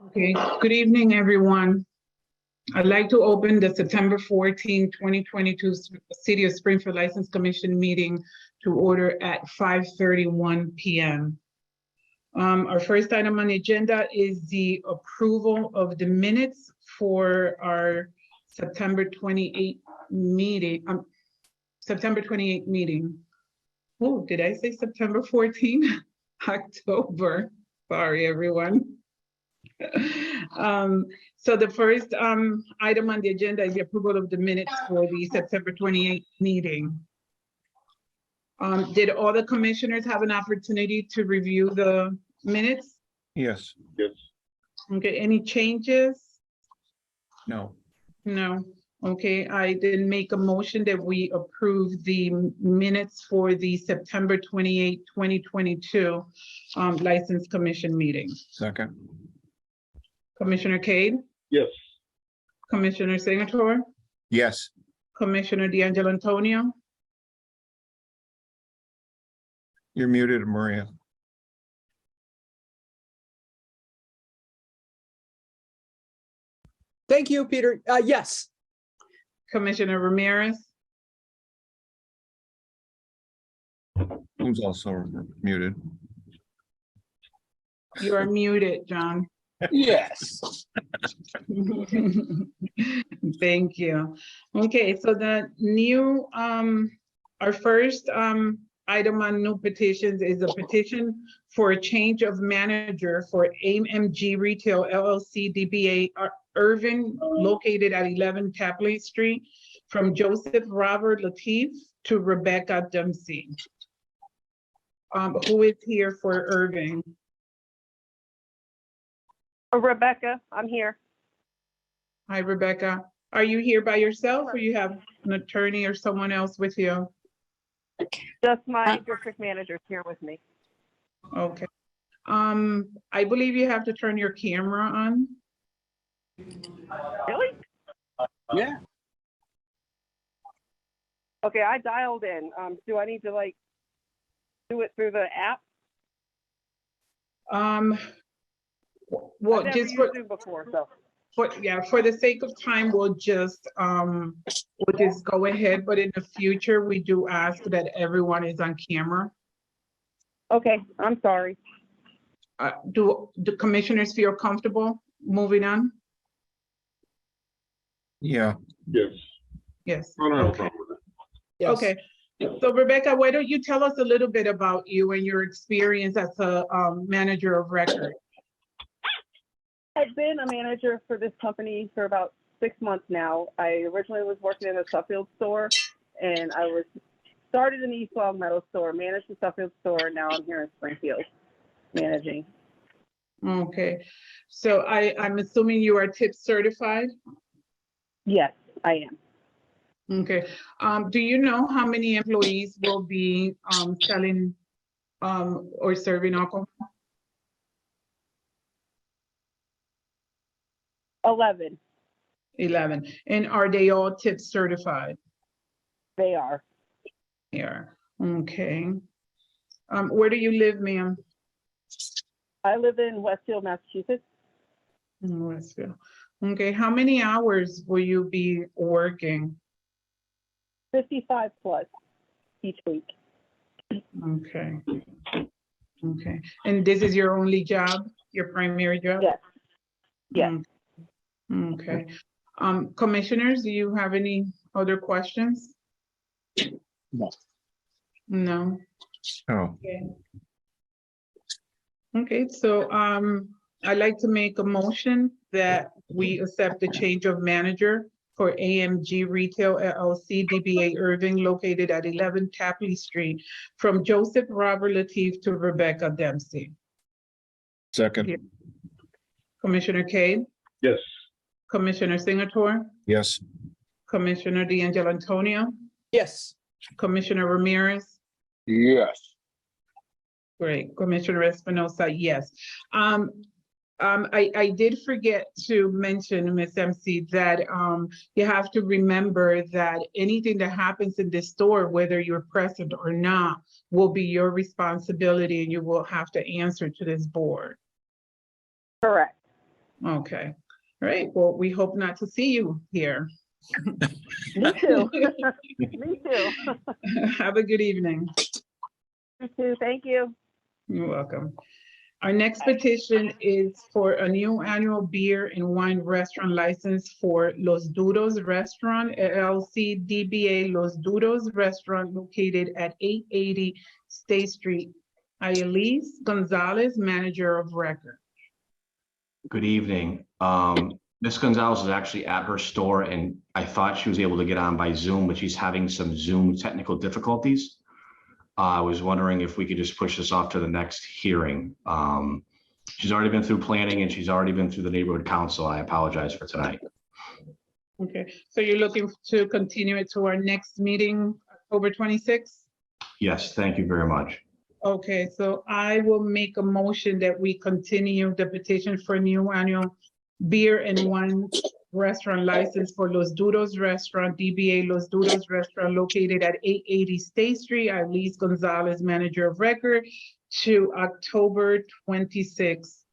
Okay, good evening, everyone. I'd like to open the September 14, 2022 City of Springfield License Commission meeting to order at 5:31 p.m. Our first item on the agenda is the approval of the minutes for our September 28 meeting. September 28 meeting. Oh, did I say September 14? October. Sorry, everyone. So the first item on the agenda is the approval of the minutes for the September 28th meeting. Did all the commissioners have an opportunity to review the minutes? Yes. Yes. Okay, any changes? No. No. Okay, I did make a motion that we approve the minutes for the September 28, 2022 License Commission meeting. Second. Commissioner Cade? Yes. Commissioner Singleton? Yes. Commissioner D'Angelo Antonio? You're muted, Maria. Thank you, Peter. Yes. Commissioner Ramirez? Who's also muted? You are muted, John. Yes. Thank you. Okay, so the new, our first item on new petitions is a petition for a change of manager for AMG Retail LLC DBA Irving located at 11 Tapley Street from Joseph Robert Latif to Rebecca Dempsey. Who is here for Irving? Rebecca, I'm here. Hi, Rebecca. Are you here by yourself or you have an attorney or someone else with you? Just my district manager's here with me. Okay. I believe you have to turn your camera on. Really? Yeah. Okay, I dialed in. Do I need to do it through the app? Well, I've never just used Zoom before, so. for the sake of time, we'll just go ahead. But in the future, we do ask that everyone is on camera. Okay, I'm sorry. Do the commissioners feel comfortable moving on? Yeah. Yes. Yes. I don't have a Okay. problem with it. Yes. Okay. So Rebecca, why don't you tell us a little bit about you and your experience as a manager of record? I've been a manager for this company for about 6 months now. I originally was working in the Suffield store, and I was started in the East Long Meadow store, managed the Suffield store, and now I'm here in Springfield managing. Okay. So I'm assuming you are tip certified? Yes, I am. Okay. Do you know how many employees will be selling or serving alcohol? 11, 11. And are they all tip certified? they are. Here. Okay. Where do you live, ma'am? I live in Westfield, Massachusetts. In Westfield. Okay. How many hours will you be working? 55 plus each week. Okay. Okay. And this is your only job, your primary job? Yes. Yes. Okay. Commissioners, do you have any other questions? No. No. Oh, Okay. Okay, so I'd like to make a motion that we accept the change of manager for AMG Retail LLC DBA Irving located at 11 Tapley Street from Joseph Robert Latif to Rebecca Dempsey. second. Commissioner Cade, Yes. Commissioner Singleton, Yes. Commissioner D'Angelo Antonio, Yes. Commissioner Ramirez. Yes. Great, Commissioner Espinosa, yes. I did forget to mention, Ms. MC, that you have to remember that anything that happens in this store, whether you're present or not, will be your responsibility and you will have to answer to this board. Correct. Okay. All right. Well, we hope not to see you here. Me too. Me too. Have a good evening. You too. Thank you. You're welcome. Our next petition is for a new annual beer and wine restaurant license for Los Duros Restaurant LLC DBA Los Duros Restaurant located at 880 State Street. Ayelise Gonzalez, manager of record. Good evening. Ms. Gonzalez is actually at her store, and I thought she was able to get on by Zoom, but she's having some Zoom technical difficulties. I was wondering if we could just push this off to the next hearing. She's already been through planning and she's already been through the neighborhood council. I apologize for tonight. Okay, so you're looking to continue it to our next meeting, October 26th? Yes, thank you very much. Okay, so I will make a motion that we continue the petition for new annual beer and wine restaurant license for Los Duros Restaurant, DBA Los Duros Restaurant located at 880 State Street. Ayelise Gonzalez, manager of record, to October 26th.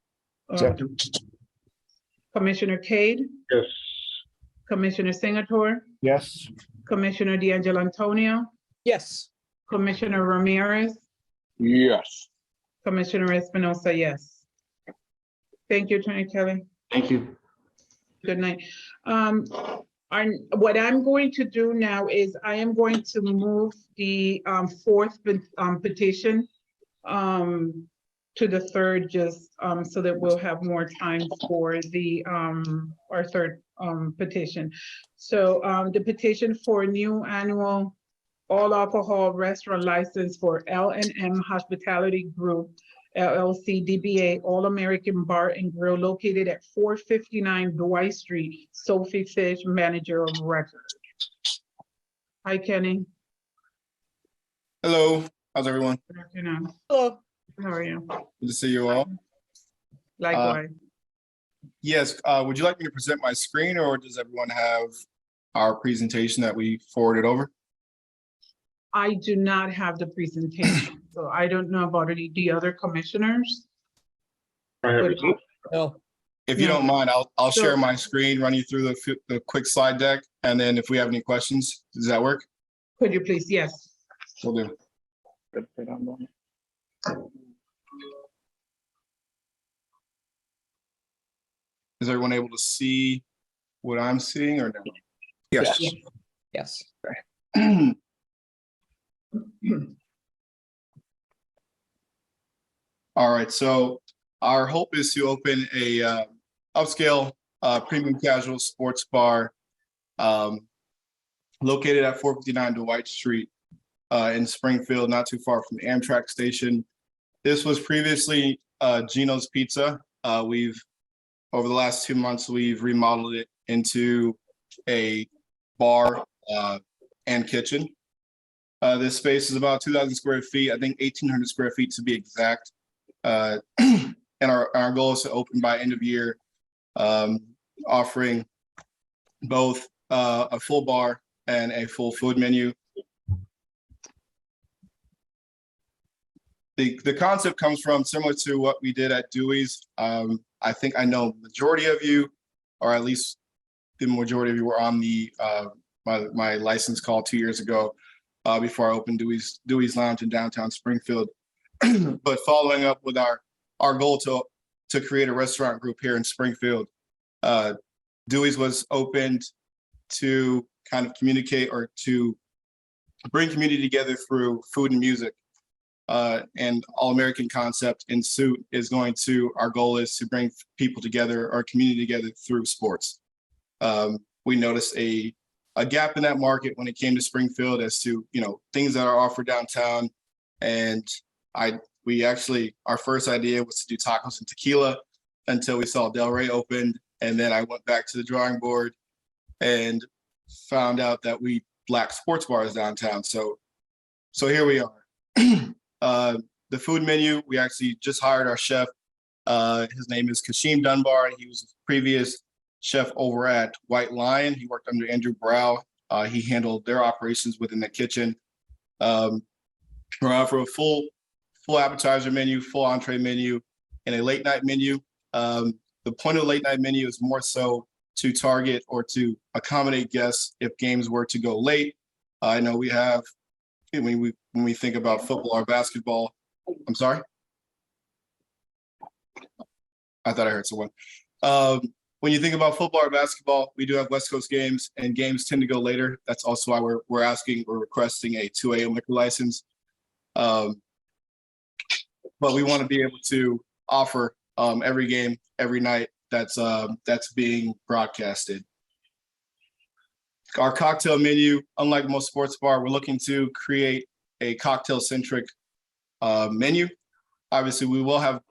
Commissioner Cade, Yes. Commissioner Singleton, Yes. Commissioner D'Angelo Antonio, Yes. Commissioner Ramirez, Yes. Commissioner Espinosa, yes. Thank you, Attorney Kelly. Thank you. Good night. What I'm going to do now is I am going to move the fourth petition to the third, just so that we'll have more time for the our third petition. So the petition for new annual all alcohol restaurant license for L&M Hospitality Group LLC DBA All American Bar and Grill located at 459 Dwight Street. Sophie Fish, manager of record. Hi, Kenny. Hello, how's everyone? Good afternoon. Hello. How are you? Good to see you all. Likewise. Yes, would you like me to present my screen or does everyone have our presentation that we forwarded over? I do not have the presentation, so I don't know about any the other commissioners. But- No. If you No. don't mind, I'll So- share my screen, run you through the quick slide deck, and then if we have any questions, does that work? Could you please? Yes. We'll do. Is everyone able to see what I'm seeing or no? Yes. Yes. All right, so our hope is to open a upscale premium casual sports bar located at 459 Dwight Street in Springfield, not too far from the Amtrak station. This was previously Gino's Pizza. Over the last 2 months, we've remodeled it into a bar and kitchen. This space is about 2,000 square feet, I think 1,800 square feet to be exact. And our goal is to open by end of year, offering both a full bar and a full food menu. The concept comes from similar to what we did at Dewey's. I think I know majority of you, or at least the majority of you were on the my license call 2 years ago before I opened Dewey's Lounge in downtown Springfield. But following up with our goal to create a restaurant group here in Springfield, Dewey's was opened to kind of communicate or to bring community together through food and music. And All American concept in suit is going to, our goal is to bring people together, our community together through sports. We noticed a gap in that market when it came to Springfield as to, things that are offered downtown. And our first idea was to do tacos and tequila until we saw Del Rey opened. And then I went back to the drawing board and found out that we lack sports bars downtown. So here we are. The food menu, we actually just hired our chef. His name is Kashim Dunbar. He was a previous chef over at White Lion. He worked under Andrew Brow. He handled their operations within the kitchen. We're offering a full appetizer menu, full entree menu, and a late night menu. The point of the late night menu is more so to target or to accommodate guests if games were to go late. I know we have, when we think about football or basketball, I'm sorry. I thought I heard someone. When you think about football or basketball, we do have West Coast games, and games tend to go later. That's also why we're requesting a 2 a.m. liquor license. But we want to be able to offer every game, every night that's being broadcasted. Our cocktail menu, unlike most sports bar, we're looking to create a cocktail-centric menu. Obviously, we will have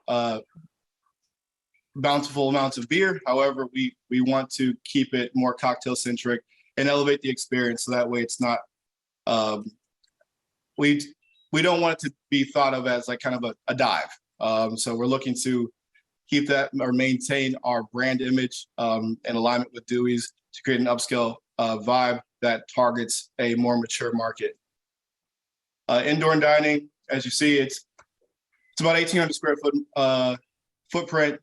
bountiful amounts of beer. However, we want to keep it more cocktail-centric and elevate the experience, so that way it's not. We don't want it to be thought of as like kind of a dive. So we're looking to keep that or maintain our brand image in alignment with Dewey's to create an upscale vibe that targets a more mature market. Indoor dining, as you see, it's about 1,800 square foot footprint,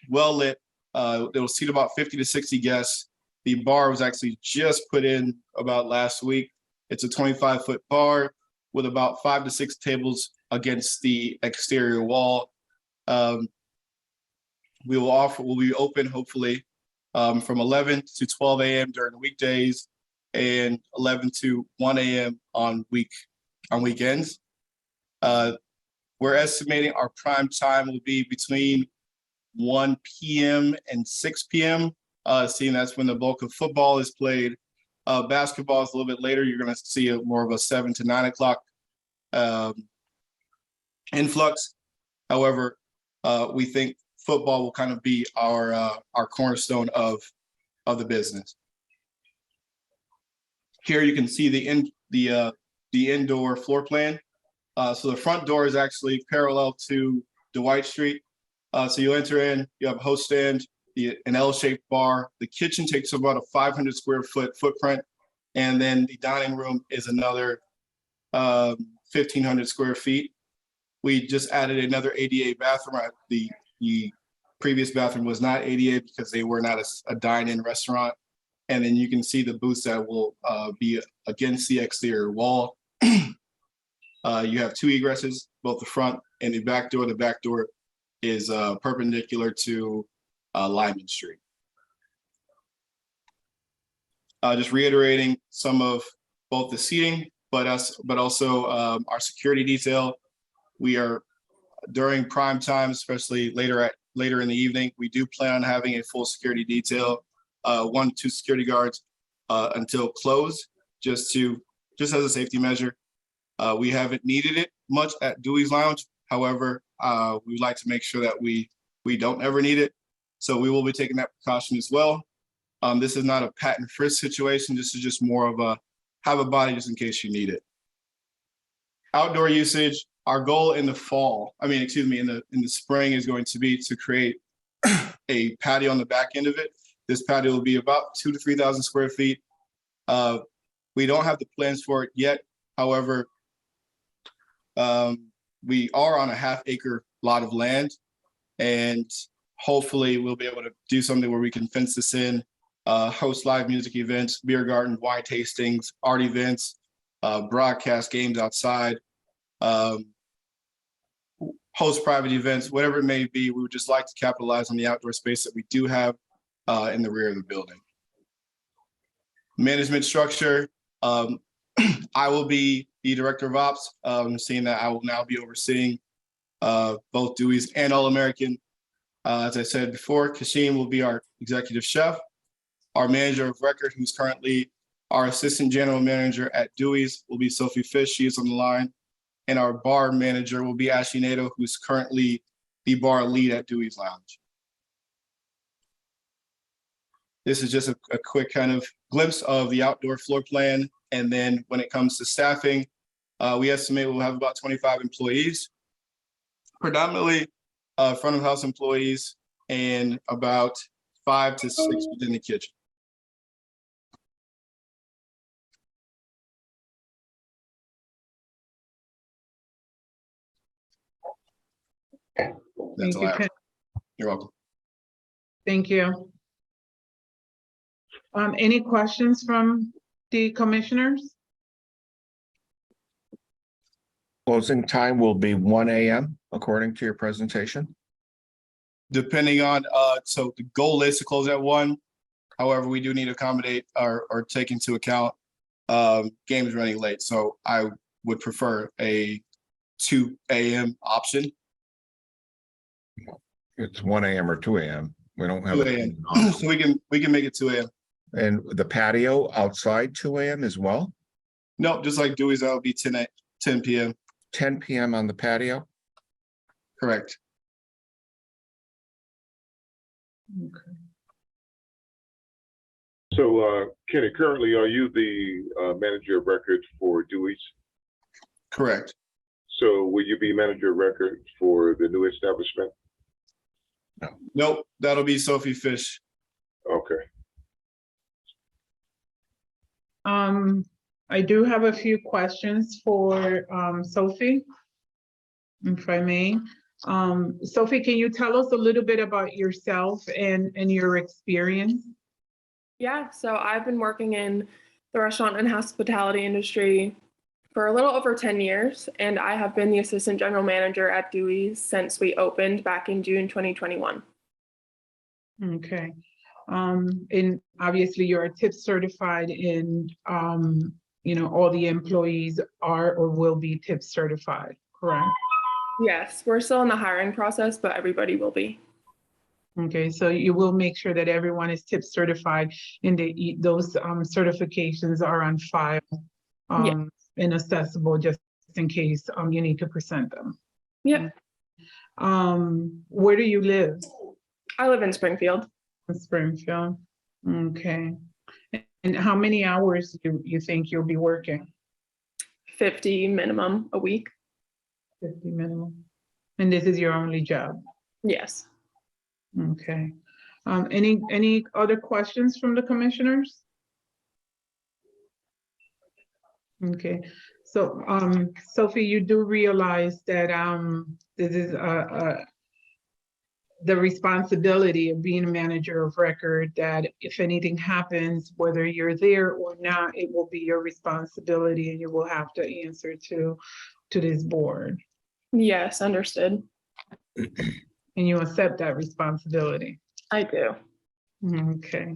well lit. It will seat about 50 to 60 guests. The bar was actually just put in about last week. It's a 25-foot bar with about 5 to 6 tables against the exterior wall. We'll be open hopefully from 11 to 12 a.m. during the weekdays and 11 to 1 a.m. on weekends. We're estimating our prime time will be between 1 p.m. and 6 p.m. Seeing that's when the bulk of football is played. Basketball is a little bit later. You're going to see more of a 7 to 9 o'clock influx. However, we think football will kind of be our cornerstone of the business. Here you can see the indoor floor plan. So the front door is actually parallel to Dwight Street. So you enter in, you have a host stand, an L-shaped bar. The kitchen takes about a 500 square foot footprint. And then the dining room is another 1,500 square feet. We just added another ADA bathroom. The previous bathroom was not ADA because they were not a dine-in restaurant. And then you can see the booths that will be against the exterior wall. You have 2 egresses, both the front and the back door. The back door is perpendicular to Lyman Street. Just reiterating some of both the seating, but also our security detail. We are during prime time, especially later in the evening. We do plan on having a full security detail, 1 to 2 security guards until close, just as a safety measure. We haven't needed it much at Dewey's Lounge. However, we would like to make sure that we don't ever need it. So we will be taking that precaution as well. This is not a pat and frisk situation. This is just more of have a body just in case you need it. Outdoor usage. Our goal in the in the spring is going to be to create a patio on the back end of it. This patio will be about 2,000 to 3,000 square feet. We don't have the plans for it yet. However, we are on a half-acre lot of land, and hopefully we'll be able to do something where we can fence this in, host live music events, beer garden, wine tastings, art events, broadcast games outside, host private events, whatever it may be. We would just like to capitalize on the outdoor space that we do have in the rear of the building. Management structure. I will be the director of ops, seeing that I will now be overseeing both Dewey's and All-American. As I said before, Kashim will be our executive chef. Our manager of record, who's currently our assistant general manager at Dewey's, will be Sophie Fish. She is on the line. And our bar manager will be Ashley Nato, who's currently the bar lead at Dewey's Lounge. This is just a quick kind of glimpse of the outdoor floor plan. And then when it comes to staffing, we estimate we'll have about 25 employees, predominantly front of house employees, and about 5 to 6 within the kitchen. That's Thank all you, I have. Ken. You're welcome. Thank you. Any questions from the commissioners? Closing time will be 1 AM according to your presentation. Depending on, so the goal is to close at 1. However, we do need to accommodate or take into account games running late. So I would prefer a 2 AM option. It's 1 AM or 2 AM. We don't have. 2 AM. So we can make it 2 AM. And the patio outside 2 AM as well? No, just like Dewey's, that'll be 10 PM. 10 PM on the patio? Correct. Okay. So, Kenny, currently, are you the manager of records for Dewey's? Correct. So will you be manager of records for the new establishment? Nope, that'll be Sophie Fish. Okay. I do have a few questions for Sophie, if I may. Sophie, can you tell us a little bit about yourself and your experience? Yeah, so I've been working in the restaurant and hospitality industry for a little over 10 years, and I have been the assistant general manager at Dewey's since we opened back in June 2021. Okay. And obviously you're tip certified and, all the employees are or will be tip certified, correct? Yes, we're still in the hiring process, but everybody will be. Okay, so you will make sure that everyone is tip certified and those certifications are on file and accessible just in case you need to present them. Yep. Where do you live? I live in Springfield. In Springfield. Okay. And how many hours do you think you'll be working? 50 minimum a week. 50 minimum. And this is your only job? Yes. Okay. Any other questions from the commissioners? Okay, so Sophie, you do realize that this is the responsibility of being a manager of record, that if anything happens, whether you're there or not, it will be your responsibility and you will have to answer to this board. Yes, understood. And you accept that responsibility. I do. Okay.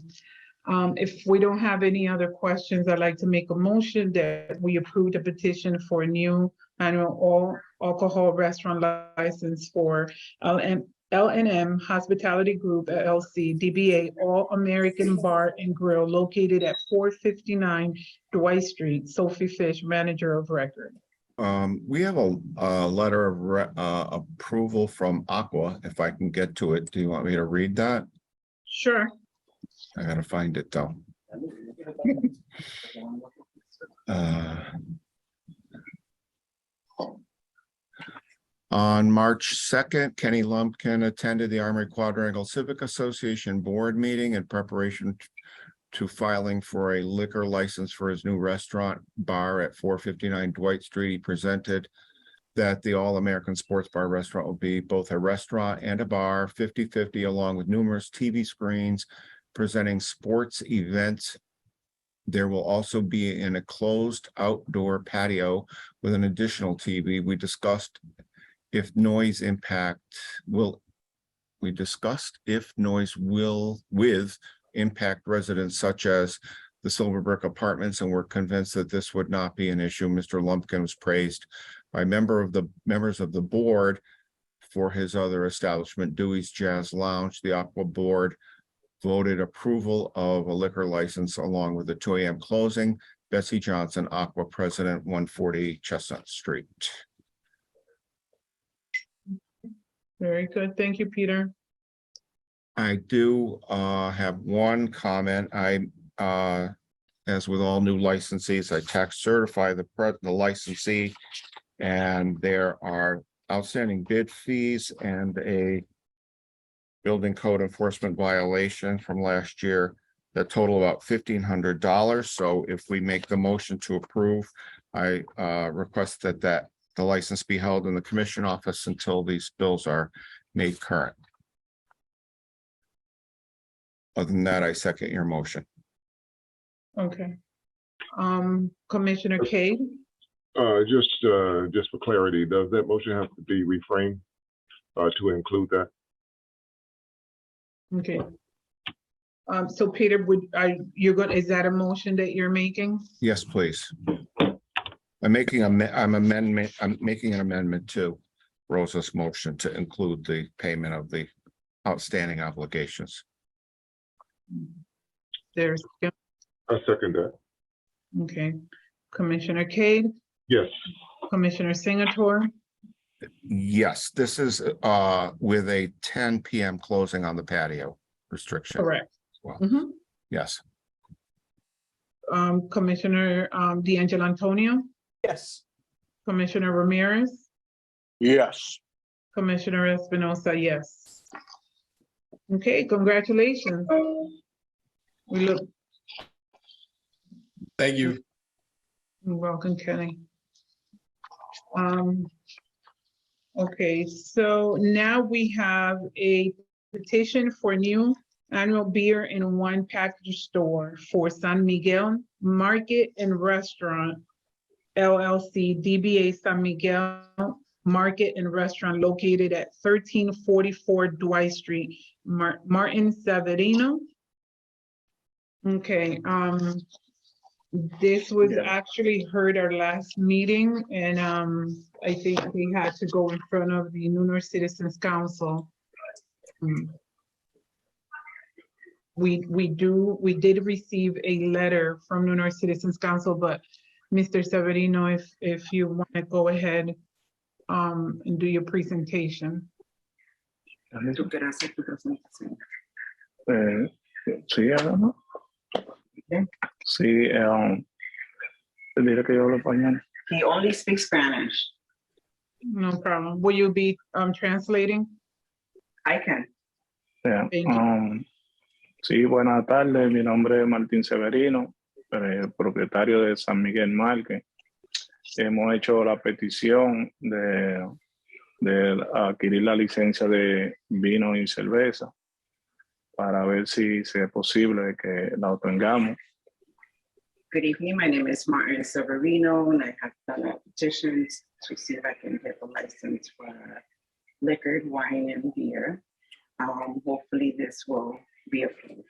If we don't have any other questions, I'd like to make a motion that we approve the petition for a new annual all alcohol restaurant license for L&M Hospitality Group LLC, DBA All American Bar and Grill located at 459 Dwight Street. Sophie Fish, manager of record. We have a letter of approval from Aqua, if I can get to it. Do you want me to read that? Sure. I gotta find it though. On March 2nd, Kenny Lumpkin attended the Armory Quadrangle Civic Association board meeting in preparation to filing for a liquor license for his new restaurant bar at 459 Dwight Street. He presented that the All American Sports Bar restaurant will be both a restaurant and a bar, 50-50, along with numerous TV screens presenting sports events. There will also be an enclosed outdoor patio with an additional TV. We discussed if noise will impact residents such as the Silver Brick Apartments, and we're convinced that this would not be an issue. Mr. Lumpkin was praised by members of the board for his other establishment, Dewey's Jazz Lounge. The Aqua board voted approval of a liquor license along with the 2 AM closing. Betsy Johnson, Aqua President, 140 Chestnut Street. Very good. Thank you, Peter. I do have one comment. As with all new licensees, I tax certify the licensee, and there are outstanding bid fees and a building code enforcement violation from last year that total about $1,500. So if we make the motion to approve, I request that the license be held in the commission office until these bills are made current. Other than that, I second your motion. Okay. Commissioner Cade? Just for clarity, does that motion have to be reframed to include that? Okay. So Peter, is that a motion that you're making? Yes, please. I'm making an amendment to Rosa's motion to include the payment of the outstanding obligations. There's, I second that. okay. Commissioner Cade, Yes. Commissioner Singleton, Yes, this is with a 10 p.m. closing on the patio restriction. correct. Well, Mhm. yes. Commissioner D'Angelo Antonio, Yes. Commissioner Ramirez, Yes. Commissioner Espinosa, yes. Okay, congratulations. We look, Thank you. you're welcome, Kenny. Okay, so now we have a petition for new annual beer in one package store for San Miguel Market and Restaurant LLC, DBA San Miguel Market and Restaurant located at 1344 Dwight Street, Martin Severino. Okay, this was actually heard our last meeting, and I think we had to go in front of the New North Citizens Council. We did receive a letter from New North Citizens Council, but Mr. Severino, if you want to go ahead and do your presentation. ¿Tú quieres hacer tu presentación? Sí, ¿no? Sí, diré que yo hablo español. He only speaks Spanish. No problem. Will you be translating? I can. Yeah. Thank you. Sí, buenas tardes. Mi nombre es Martín Severino, propietario de San Miguel Market. Hemos hecho la petición de adquirir la licencia de vino y cerveza para ver si es posible que la obtengamos. Good evening. My name is Martin Severino, and I have done a petition to see if I can get the license for liquor, wine, and beer. Hopefully, this will be approved.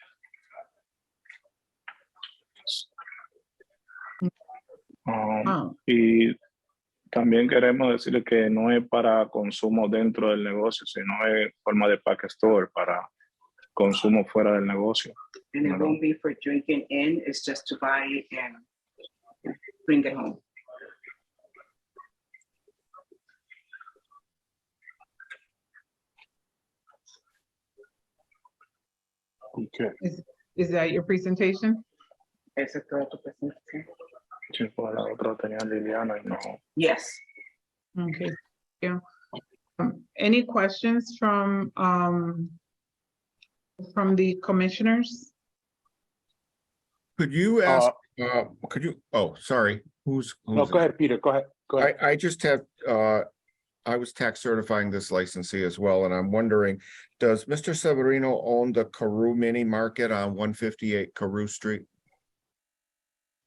Y también queremos decirle que no es para consumo dentro del negocio, sino es forma de pack store para consumo fuera del negocio. And it won't be for drinking in, it's just to buy it and bring it home. Okay. Is that your presentation? Esa es toda tu presentación. Sí, pues la otra tenía Liliana y no. Yes. Okay, yeah. Any questions from the commissioners? Could you ask, oh, sorry, who's? No, go ahead, Peter. Go ahead. I just have, I was tax certifying this licensee as well, and I'm wondering, does Mr. Severino own the Carew Mini Market on 158 Carew Street?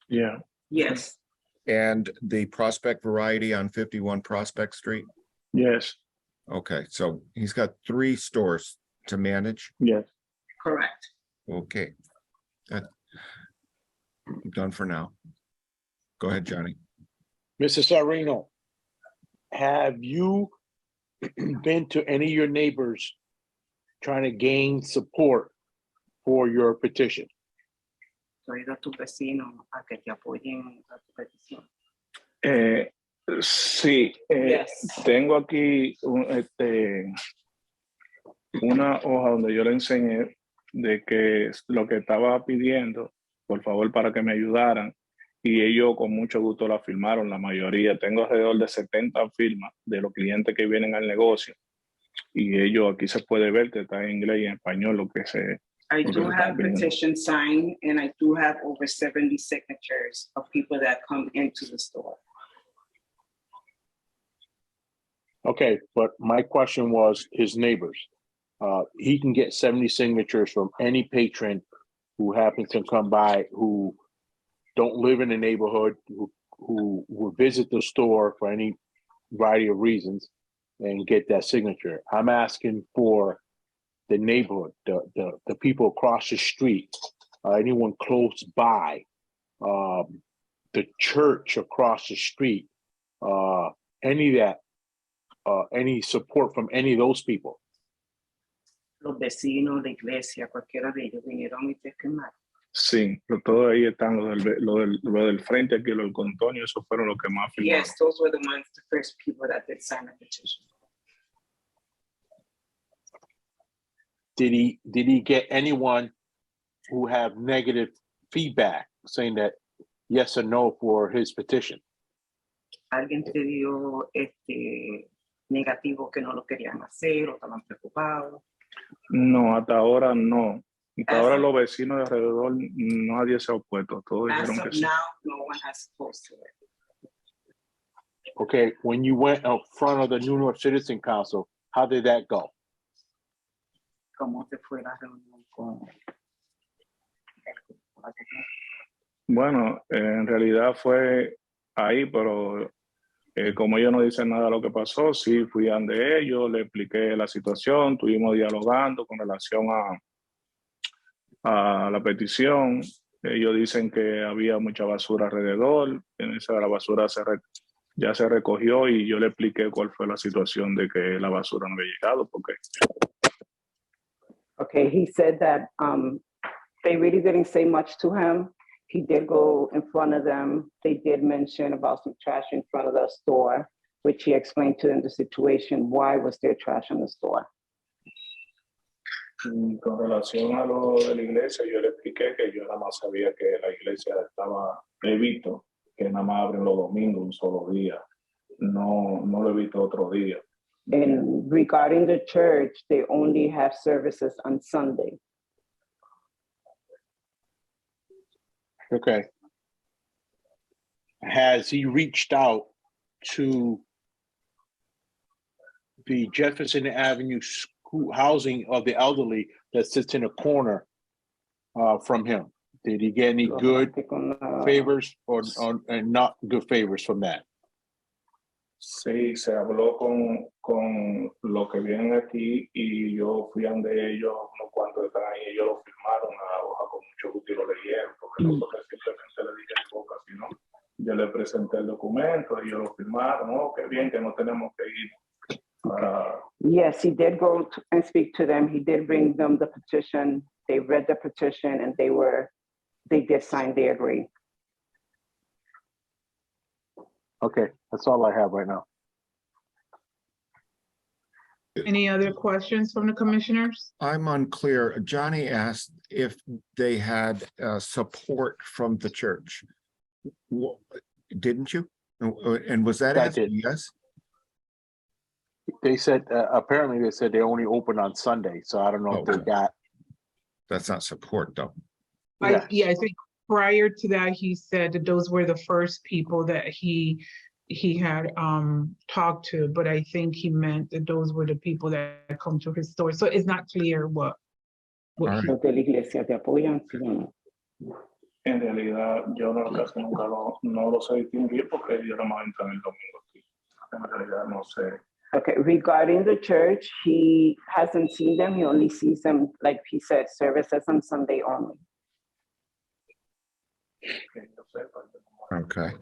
Yeah. Yes. And the Prospect Variety on 51 Prospect Street? Yes. Okay, so he's got 3 stores to manage? Yes. Correct. Okay. That, I'm done for now. Go ahead, Johnny. Mr. Severino, have you been to any of your neighbors trying to gain support for your petition? ¿Has ido a tu vecino a que te apoyen a tu petición? Sí, Yes. tengo aquí una hoja donde yo le enseñé de que lo que estaba pidiendo, por favor, para que me ayudaran, y ellos con mucho gusto la firmaron, la mayoría. Tengo alrededor de 70 firmas de los clientes que vienen al negocio, y ellos aquí se puede ver que está en inglés y en español lo que se... I do have petition signed, and I do have over 70 signatures of people that come into the store. Okay, but my question was his neighbors. he can get 70 signatures from any patron who happens to come by who don't live in the neighborhood, who will visit the store for any variety of reasons and get that signature. I'm asking for the neighborhood, the people across the street, anyone close by, the church across the street, any support from any of those people. Los vecinos, la iglesia, cualquiera de ellos vinieron y te firmaron. Sí, pero todos ahí están lo del frente aquí, lo del contonio, esos fueron los que más firmaron. Yes, those were the ones, the first people that did sign a petition. Did he get anyone who have negative feedback saying that yes or no for his petition? Alguien te dio negativo que no lo querían hacer o estaban preocupados. No, hasta ahora no. Hasta As ahora of- los vecinos de alrededor, nadie se ha opuesto. Todos As dijeron of que sí. now, no one has opposed to it. Okay, when you went up front of the New North Citizen Council, how did that go? ¿Cómo te fue la reunión con Bueno, en realidad fue ahí, pero como ellos no dicen nada de lo que pasó, sí fui ante ellos, le expliqué la situación, estuvimos dialogando con relación a la petición. Ellos dicen que había mucha basura alrededor, en esa la basura ya se recogió y yo le expliqué cuál fue la situación de que la basura no había llegado, porque Okay, he said that they really didn't say much to him. He did go in front of them. They did mention about some trash in front of the store, which he explained to them the situation. Why was there trash in the store? y con relación a lo de la iglesia, yo le expliqué que yo nada más sabía que la iglesia estaba, he visto que nada más abren los domingos un solo día. No lo he visto otro día. And regarding the church, they only have services on Sunday. Okay. Has he reached out to the Jefferson Avenue school housing of the elderly that sits in a corner from him? Did he get any good favors or and not good favors from that? Sí, se habló con los que vienen aquí y yo fui ante ellos, unos cuantos están ahí, ellos lo firmaron a la hoja con mucho gusto y lo leyeron, porque nosotros simplemente le dije en boca, sino yo le presenté el documento, ellos lo firmaron, oh, qué bien que no tenemos que ir para... Yes, he did go and speak to them. He did bring them the petition. They read the petition and they did sign, they agree. Okay, that's all I have right now. Any other questions from the commissioners? I'm unclear. Johnny asked if they had support from the church. Didn't you? And was that I answer did. yes? They said, apparently they said they only open on Sunday, so I don't know if they Okay. got, That's not support though. Yeah, I think prior to that, he said that those were the first people that he had talked to, but I think he meant that those were the people that come to his store. So it's not clear what All right. Los de la iglesia te apoyan, sí o no? En realidad, yo no, casi nunca no lo sé distinguir porque yo no me entro en el domingo aquí. En realidad, no sé. Okay, regarding the church, he hasn't seen them. He only sees them, like he said, services on Sunday only. Que yo sepa, yo no- Okay.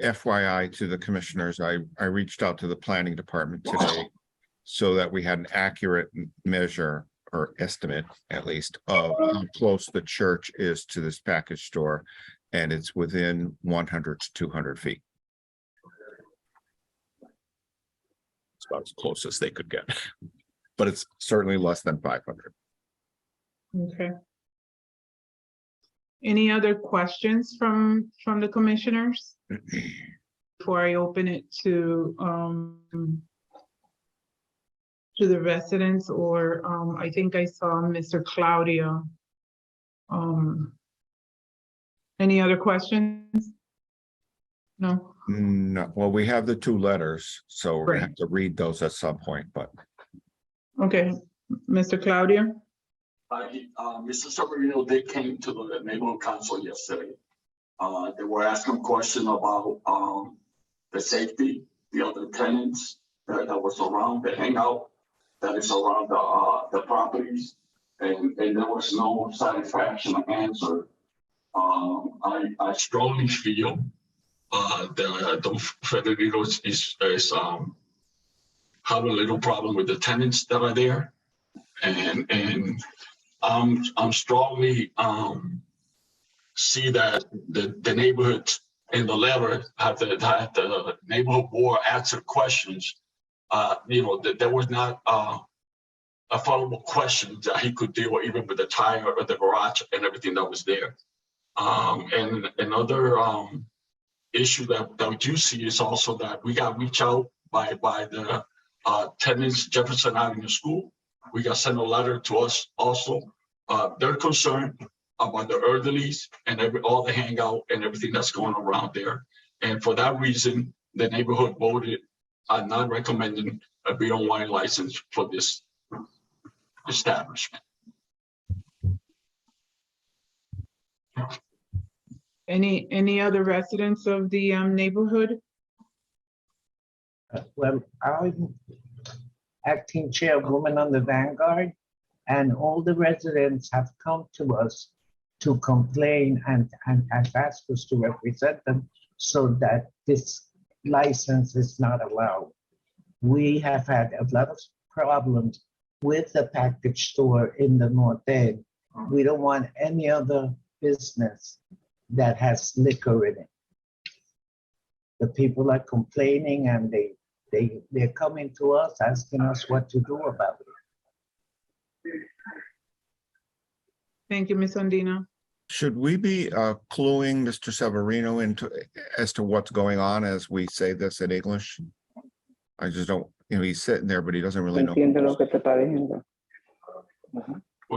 FYI to the commissioners, I reached out to the planning department today so that we had an accurate measure or estimate, at least, of how close the church is to this package store. And it's within 100 to 200 feet. It's about as close as they could get, but it's certainly less than 500. Okay. Any other questions from the commissioners? Before I open it to the residents, or I think I saw Mr. Claudia. Any other questions? No? No, well, we have the two letters, so we're gonna have Right. to read those at some point, but Okay, Mr. Claudio? Mr. Severino, they came to the neighborhood council yesterday. They were asking questions about, the safety, the other tenants that was around the hangout, that is around the properties, and there was no satisfaction answer. I strongly feel, that Don Federico is have a little problem with the tenants that are there. And I'm strongly see that the neighborhood in the letter have the neighborhood board answer questions. There was not a follow-up question that he could deal with, even with the tire or the garage and everything that was there. And another issue that you see is also that we got reached out by the tenants Jefferson Avenue School. We got sent a letter to us also. They're concerned about the elderlies and all the hangout and everything that's going around there. And for that reason, the neighborhood voted not recommending a beer and wine license for this establishment. Any other residents of the neighborhood? Well, I'm acting chairwoman on the Vanguard, and all the residents have come to us to complain and have asked us to represent them so that this license is not allowed. We have had a lot of problems with the package store in the North End. We don't want any other business that has liquor in it. The people are complaining, and they're coming to us asking us what to do about it. Thank you, Ms. Andino. should we be cluing Mr. Severino into as to what's going on as we say this in English? I just don't, he's sitting there, but he doesn't really know. Entiende lo que te está diciendo.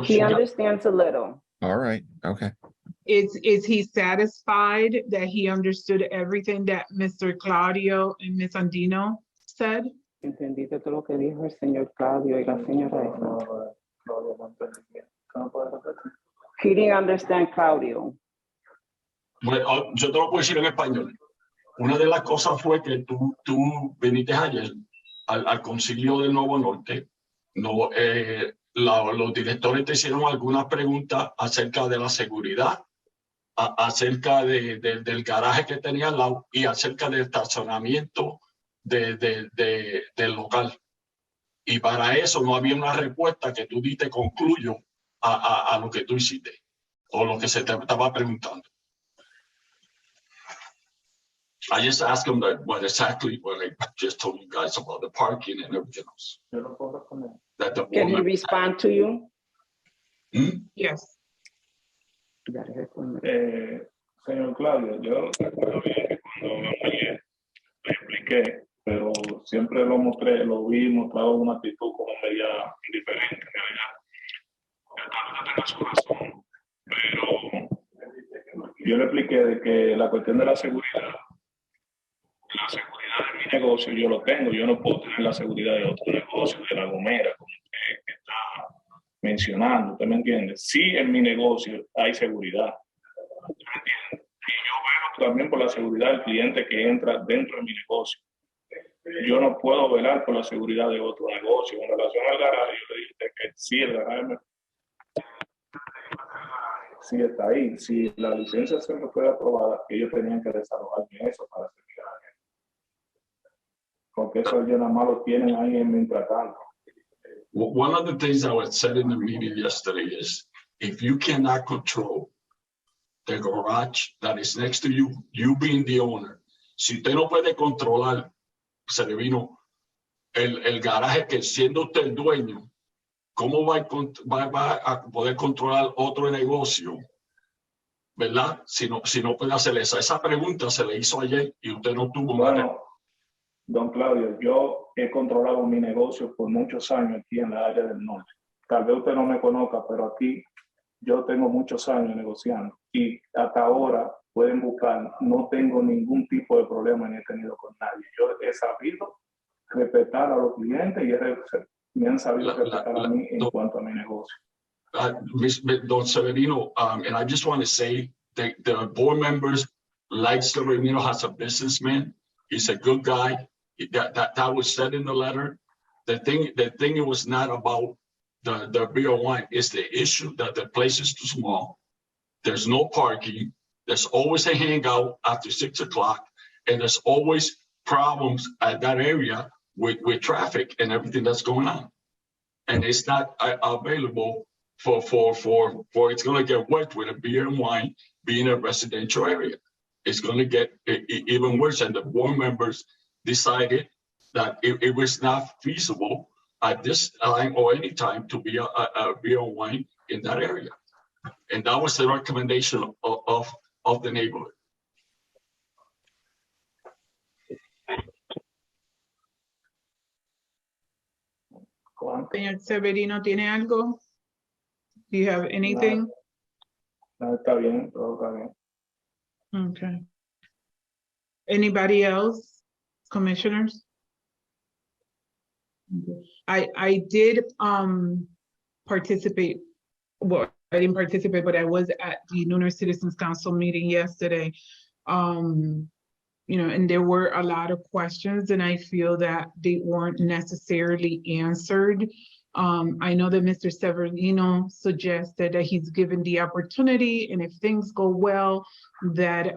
He understands a little. All right, okay. Is he satisfied that he understood everything that Mr. Claudio and Ms. Andino said? ¿Entendiste todo lo que dijo el señor Claudio y la señora esa? He didn't understand Claudio. Bueno, yo te lo puedo decir en español. Una de las cosas fue que tú viniste ayer al concilio del Nuevo Norte. No, los directores te hicieron algunas preguntas acerca de la seguridad, acerca del garaje que tenía al lado y acerca del estacionamiento del local. Y para eso no había una respuesta que tú diste concluyo a lo que tú hiciste o lo que se te estaba preguntando. I just asked him what I just told you guys about the parking and everything else. Can he respond to you? Yes. Señor Claudio, yo recuerdo bien que cuando ayer le expliqué, pero siempre lo mostré, lo vi mostrado una actitud como media indiferente, en realidad. Tal vez tenga su razón, pero yo le expliqué de que la cuestión de la seguridad de mi negocio yo lo tengo, yo no puedo tener la seguridad de otro negocio, de La Gomera, como usted está mencionando, ¿usted me entiende? Sí, en mi negocio hay seguridad, ¿usted me entiende? Y yo velo también por la seguridad del cliente que entra dentro de mi negocio. Yo no puedo velar por la seguridad de otro negocio. En relación al garaje, yo le dije que sí, el garaje sí está ahí. Si la licencia se me fue aprobada, ellos tenían que desalojarme eso para hacer mi garaje. Porque eso ellos nada más lo tienen ahí en mientras tanto. One of the things I was said in the meeting yesterday is, if you cannot control the garage that is next to you, you being the owner, si usted no puede controlar, se le vino el garaje que siendo usted el dueño, ¿cómo va a poder controlar otro negocio? ¿Verdad? Si no puede hacer esa pregunta se le hizo ayer y usted no tuvo bueno, don Claudio, yo he controlado mi negocio por muchos años aquí en la área del norte. Tal vez usted no me conozca, pero aquí yo tengo muchos años negociando y hasta ahora, pueden buscar, no tengo ningún tipo de problema ni he tenido con nadie. Yo he sabido respetar a los clientes y me han sabido respetar a mí en cuanto a mi negocio. Don Severino, and I just want to say that the board members like Severino as a businessman. He's a good guy. That was said in the letter. The thing it was not about the beer or wine. It's the issue that the place is too small. There's no parking. There's always a hangout after 6 o'clock, and there's always problems at that area with traffic and everything that's going on. And it's not available for it's going to get wet with a beer and wine being a residential area. It's going to get even worse. And the board members decided that it was not feasible at this time or any time to be a beer and wine in that area. And that was the recommendation of the neighborhood. Señor Severino, ¿tiene algo? Do you have anything? No, está bien, todo está bien. Okay. Anybody else? Commissioners? I did participate. Well, I didn't participate, but I was at the Nooner Citizens Council meeting yesterday. You know, and there were a lot of questions, and I feel that they weren't necessarily answered. I know that Mr. Severino suggested that he's given the opportunity, and if things go well, that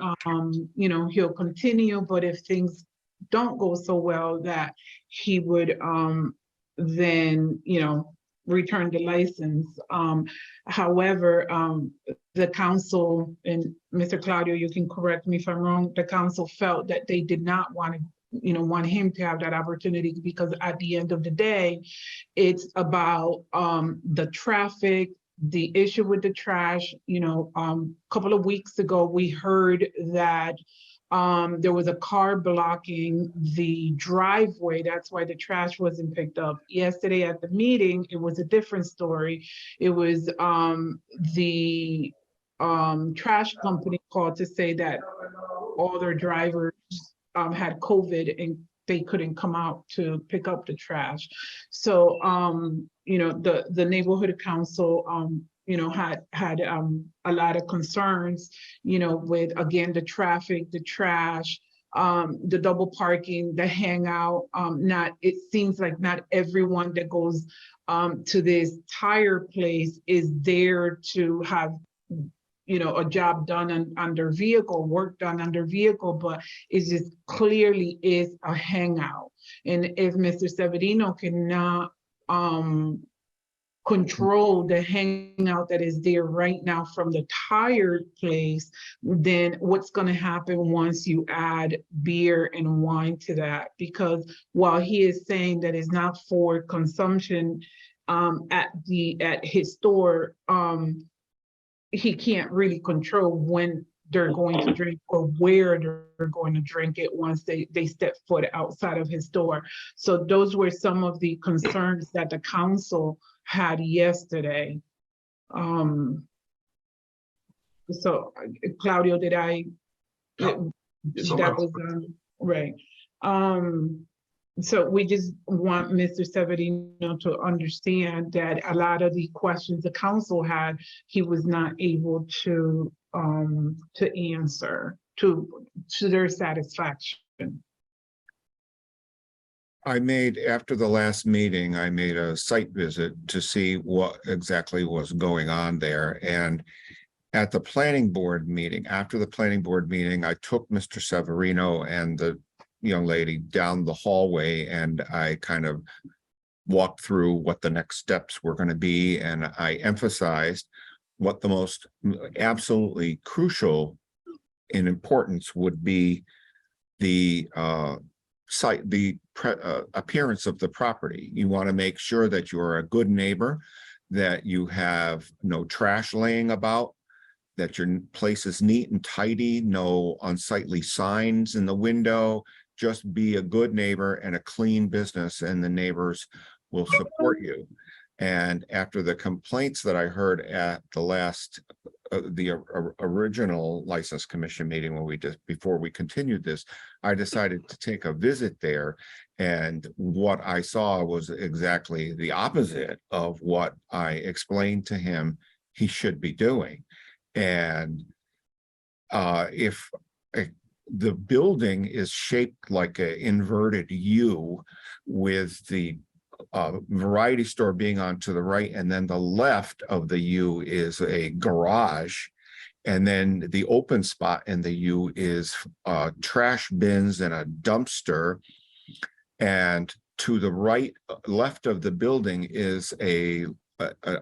you know, he'll continue. But if things don't go so well, that he would then, you know, return the license. However, the council, and Mr. Claudio, you can correct me if I'm wrong, the council felt that they did not want to, you know, want him to have that opportunity, because at the end of the day, it's about the traffic, the issue with the trash. You know, a couple of weeks ago, we heard that there was a car blocking the driveway. That's why the trash wasn't picked up. Yesterday at the meeting, it was a different story. It was the trash company called to say that all their drivers had COVID and they couldn't come out to pick up the trash. So, you know, the neighborhood council, you know, had a lot of concerns, you know, with, again, the traffic, the trash, the double parking, the hangout. It seems like not everyone that goes to this tire place is there to have, you know, a job done on their vehicle, work done on their vehicle, but it just clearly is a hangout. And if Mr. Severino cannot control the hangout that is there right now from the tire place, then what's going to happen once you add beer and wine to that? Because while he is saying that it's not for consumption at his store, he can't really control when they're going to drink or where they're going to drink it once they step foot outside of his store. So those were some of the concerns that the council had yesterday. So Claudio, did I? That was right. So we just want Mr. Severino to understand that a lot of the questions the council had, he was not able to answer to their satisfaction. After the last meeting, I made a site visit to see what exactly was going on there. And at the planning board meeting, after the planning board meeting, I took Mr. Severino and the young lady down the hallway, and I kind of walked through what the next steps were going to be. And I emphasized what the most absolutely crucial in importance would be the appearance of the property. You want to make sure that you're a good neighbor, that you have no trash laying about, that your place is neat and tidy, no unsightly signs in the window. Just be a good neighbor and a clean business, and the neighbors will support you. And after the complaints that I heard at the last, original license commission meeting when before we continued this, I decided to take a visit there. And what I saw was exactly the opposite of what I explained to him he should be doing. And if the building is shaped like an inverted U with the variety store being on to the right, and then the left of the U is a garage, and then the open spot in the U is trash bins and a dumpster, and to the right, left of the building is a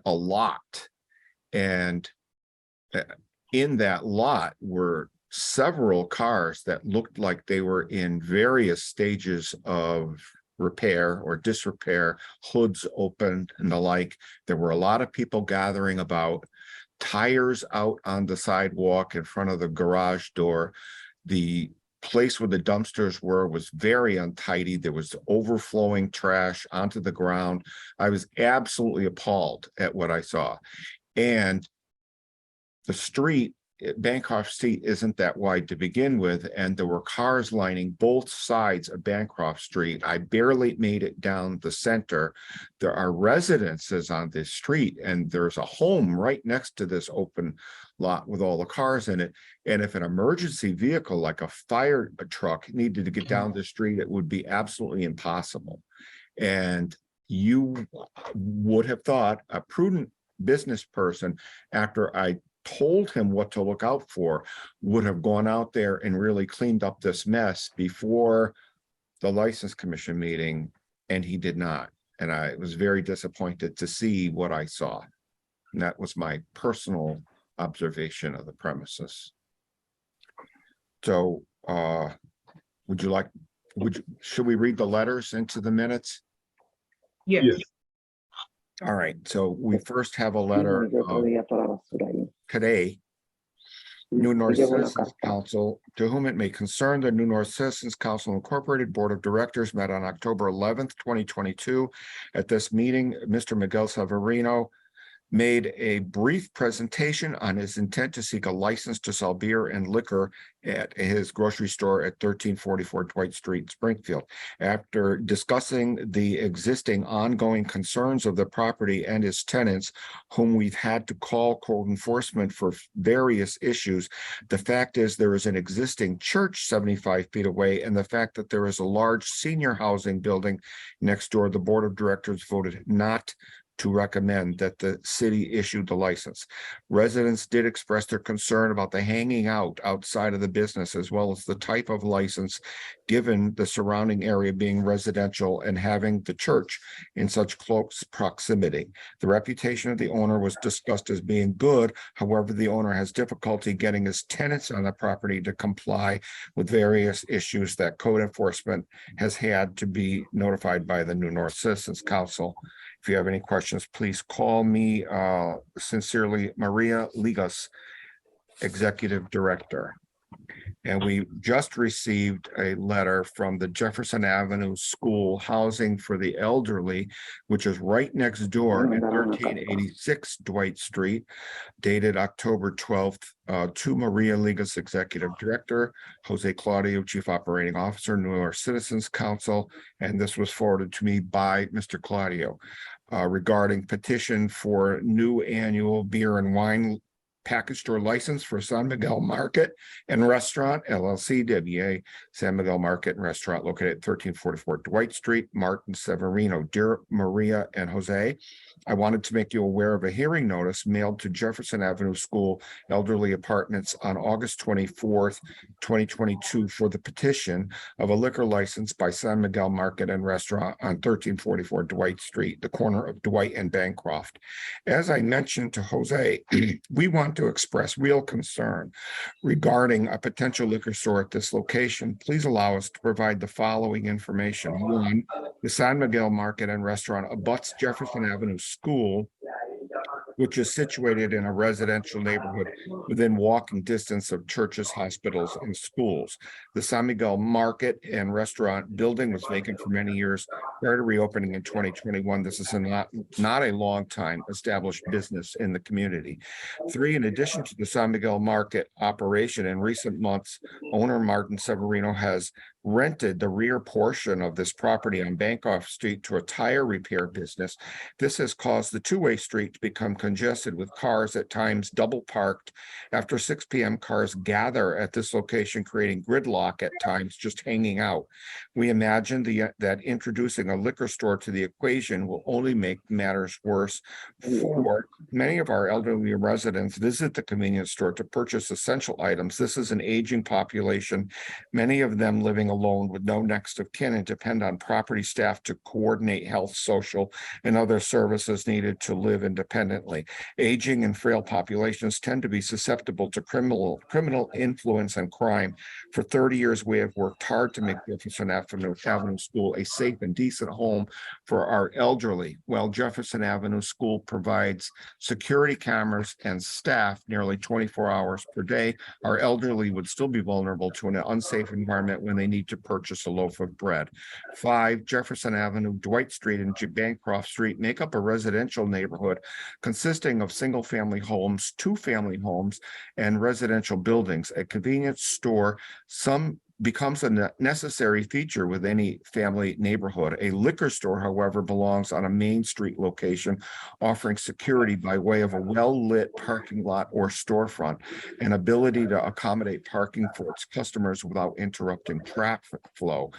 lot, and in that lot were several cars that looked like they were in various stages of repair or disrepair, hoods open and the like. There were a lot of people gathering about, tires out on the sidewalk in front of the garage door. The place where the dumpsters were was very untidy. There was overflowing trash onto the ground. I was absolutely appalled at what I saw. And the street, Bancroft Street, isn't that wide to begin with, and there were cars lining both sides of Bancroft Street. I barely made it down the center. There are residences on this street, and there's a home right next to this open lot with all the cars in it. And if an emergency vehicle like a fire truck needed to get down the street, it would be absolutely impossible. And you would have thought a prudent business person, after I told him what to look out for, would have gone out there and really cleaned up this mess before the license commission meeting, and he did not. And I was very disappointed to see what I saw. And that was my personal observation of the premises. So should we read the letters into the minutes? Yes. Yes. All right, so we first have a letter today. New North Citizens Council, to whom it may concern, the New North Citizens Council Incorporated Board of Directors met on October 11th, 2022. At this meeting, Mr. Miguel Severino made a brief presentation on his intent to seek a license to sell beer and liquor at his grocery store at 1344 Dwight Street, Springfield. After discussing the existing ongoing concerns of the property and its tenants, whom we've had to call code enforcement for various issues, the fact is there is an existing church 75 feet away, and the fact that there is a large senior housing building next door, the board of directors voted not to recommend that the city issue the license. Residents did express their concern about the hanging out outside of the business, as well as the type of license, given the surrounding area being residential and having the church in such close proximity. The reputation of the owner was discussed as being good. However, the owner has difficulty getting his tenants on the property to comply with various issues that code enforcement has had to be notified by the New North Citizens Council. If you have any questions, please call me. Sincerely, Maria Ligas, Executive Director. And we just received a letter from the Jefferson Avenue School Housing for the Elderly, which is right next door at 1386 Dwight Street, dated October 12th, to Maria Ligas, Executive Director, Jose Claudio, Chief Operating Officer, New York Citizens Council, and this was forwarded to me by Mr. Claudio, regarding petition for new annual beer and wine package store license for San Miguel Market and Restaurant LLC, DBA San Miguel Market and Restaurant, located at 1344 Dwight Street. Martin Severino. Dear Maria and Jose, I wanted to make you aware of a hearing notice mailed to Jefferson Avenue School Elderly Apartments on August 24th, 2022 for the petition of a liquor license by San Miguel Market and Restaurant on 1344 Dwight Street, the corner of Dwight and Bancroft. As I mentioned to Jose, we want to express real concern regarding a potential liquor store at this location. Please allow us to provide the following information. One, the San Miguel Market and Restaurant abuts Jefferson Avenue School, which is situated in a residential neighborhood within walking distance of churches, hospitals, and schools. The San Miguel Market and Restaurant building was vacant for many years Started reopening in 2021. This is not a long time established business in the community. 3, in addition to the San Miguel Market operation, in recent months, owner Martin Severino has rented the rear portion of this property on Bankoff Street to a tire repair business. This has caused the two-way street to become congested with cars at times double parked. After 6 p.m., cars gather at this location, creating gridlock at times, just hanging out. We imagine that introducing a liquor store to the equation will only make matters worse. 4, many of our elderly residents visit the convenience store to purchase essential items. This is an aging population, many of them living alone with no next of kin, and depend on property staff to coordinate health, social, and other services needed to live independently. Aging and frail populations tend to be susceptible to criminal influence and crime. For 30 years, we have worked hard to make Jefferson Avenue School a safe and decent home for our elderly. While Jefferson Avenue School provides security cameras and staff nearly 24 hours per day, our elderly would still be vulnerable to an unsafe environment when they need to purchase a loaf of bread. 5, Jefferson Avenue, Dwight Street, and Bancroft Street make up a residential neighborhood consisting of single-family homes, two-family homes, and residential buildings. A convenience store becomes a necessary feature with any family neighborhood. A liquor store, however, belongs on a main street location, offering security by way of a well-lit parking lot or storefront, and ability to accommodate parking for its customers without interrupting traffic flow.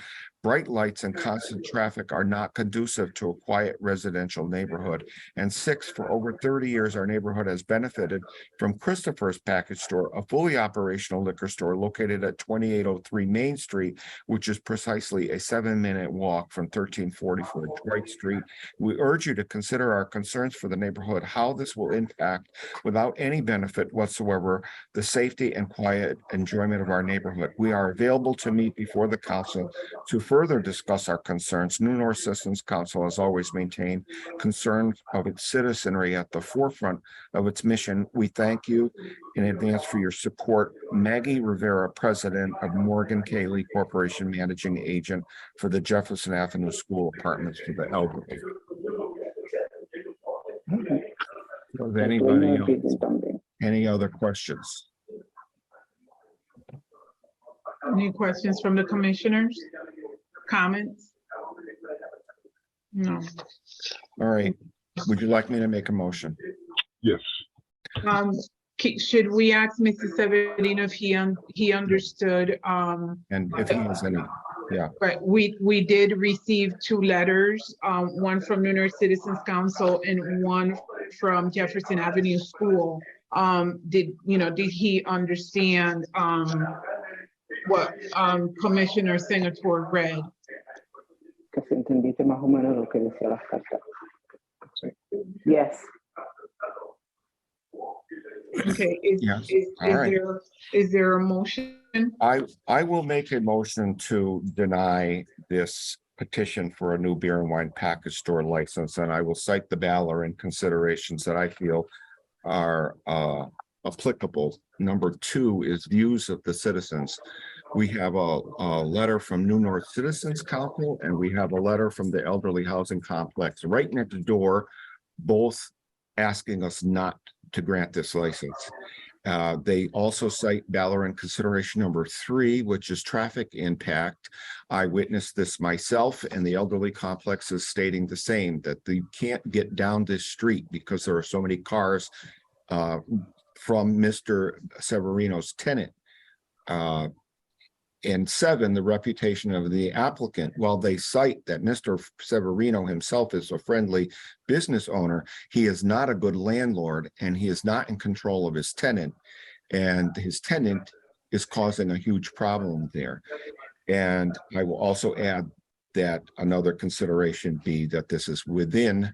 Bright lights and constant traffic are not conducive to a quiet residential neighborhood. And 6, for over 30 years, our neighborhood has benefited from Christopher's Package Store, a fully operational liquor store located at 2803 Main Street, which is precisely a 7-minute walk from 1344 Dwight Street. We urge you to consider our concerns for the neighborhood, how this will impact, without any benefit whatsoever, the safety and quiet enjoyment of our neighborhood. We are available to meet before the council to further discuss our concerns. New North Citizens Council has always maintained concerns of its citizenry at the forefront of its mission. We thank you in advance for your support. Maggie Rivera, President of Morgan Cayley Corporation, Managing Agent for the Jefferson Avenue School Apartments for the Elderly. Does anybody else, any other questions? Any questions from the commissioners? Comments? No. All right. Would you like me to make a motion? Yes. Should we ask Mr. Severino if he understood? And if he has any, yeah. Right, we did receive 2 letters, one from New North Citizens Council and one from Jefferson Avenue School. Did he understand what Commissioner Senator read? Yes. Okay, Yes. Is there a motion? I will make a motion to deny this petition for a new beer and wine package store license, and I will cite the Ballerin considerations that I feel are applicable. Number 2 is views of the citizens. We have a letter from New North Citizens Council, and we have a letter from the Elderly Housing Complex right next door, both asking us not to grant this license. They also cite Ballerin consideration number 3, which is traffic impact. I witnessed this myself, and the elderly complex is stating the same, that they can't get down this street because there are so many cars from Mr. Severino's tenant. And 7, the reputation of the applicant. While they cite that Mr. Severino himself is a friendly business owner, he is not a good landlord, and he is not in control of his tenant. And his tenant is causing a huge problem there. And I will also add that another consideration be that this is within,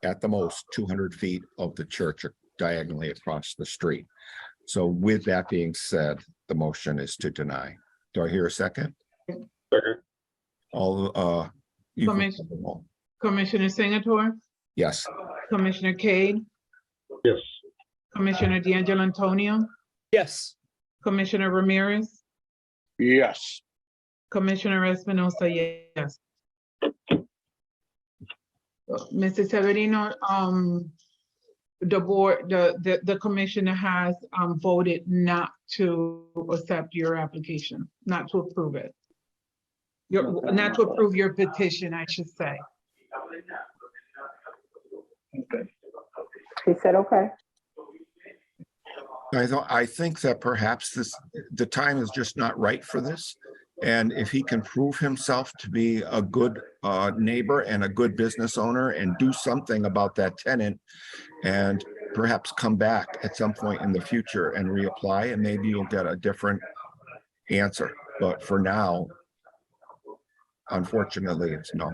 at the most, 200 feet of the church diagonally across the street. So with that being said, the motion is to deny. Do I hear a second? Second. All, Commissioner Senator, yes. Commissioner Cade, Yes. Commissioner D'Angelo Antonio, Yes. Commissioner Ramirez, Yes. Commissioner Espinosa, yes. Mrs. Severino, the board, the commissioner has voted not to accept your application, not to approve it. Not to approve your petition, I should say. Okay. He said, okay. I think that perhaps the time is just not right for this. And if he can prove himself to be a good neighbor and a good business owner and do something about that tenant and perhaps come back at some point in the future and reapply, and maybe you'll get a different answer. But for now, unfortunately, it's no.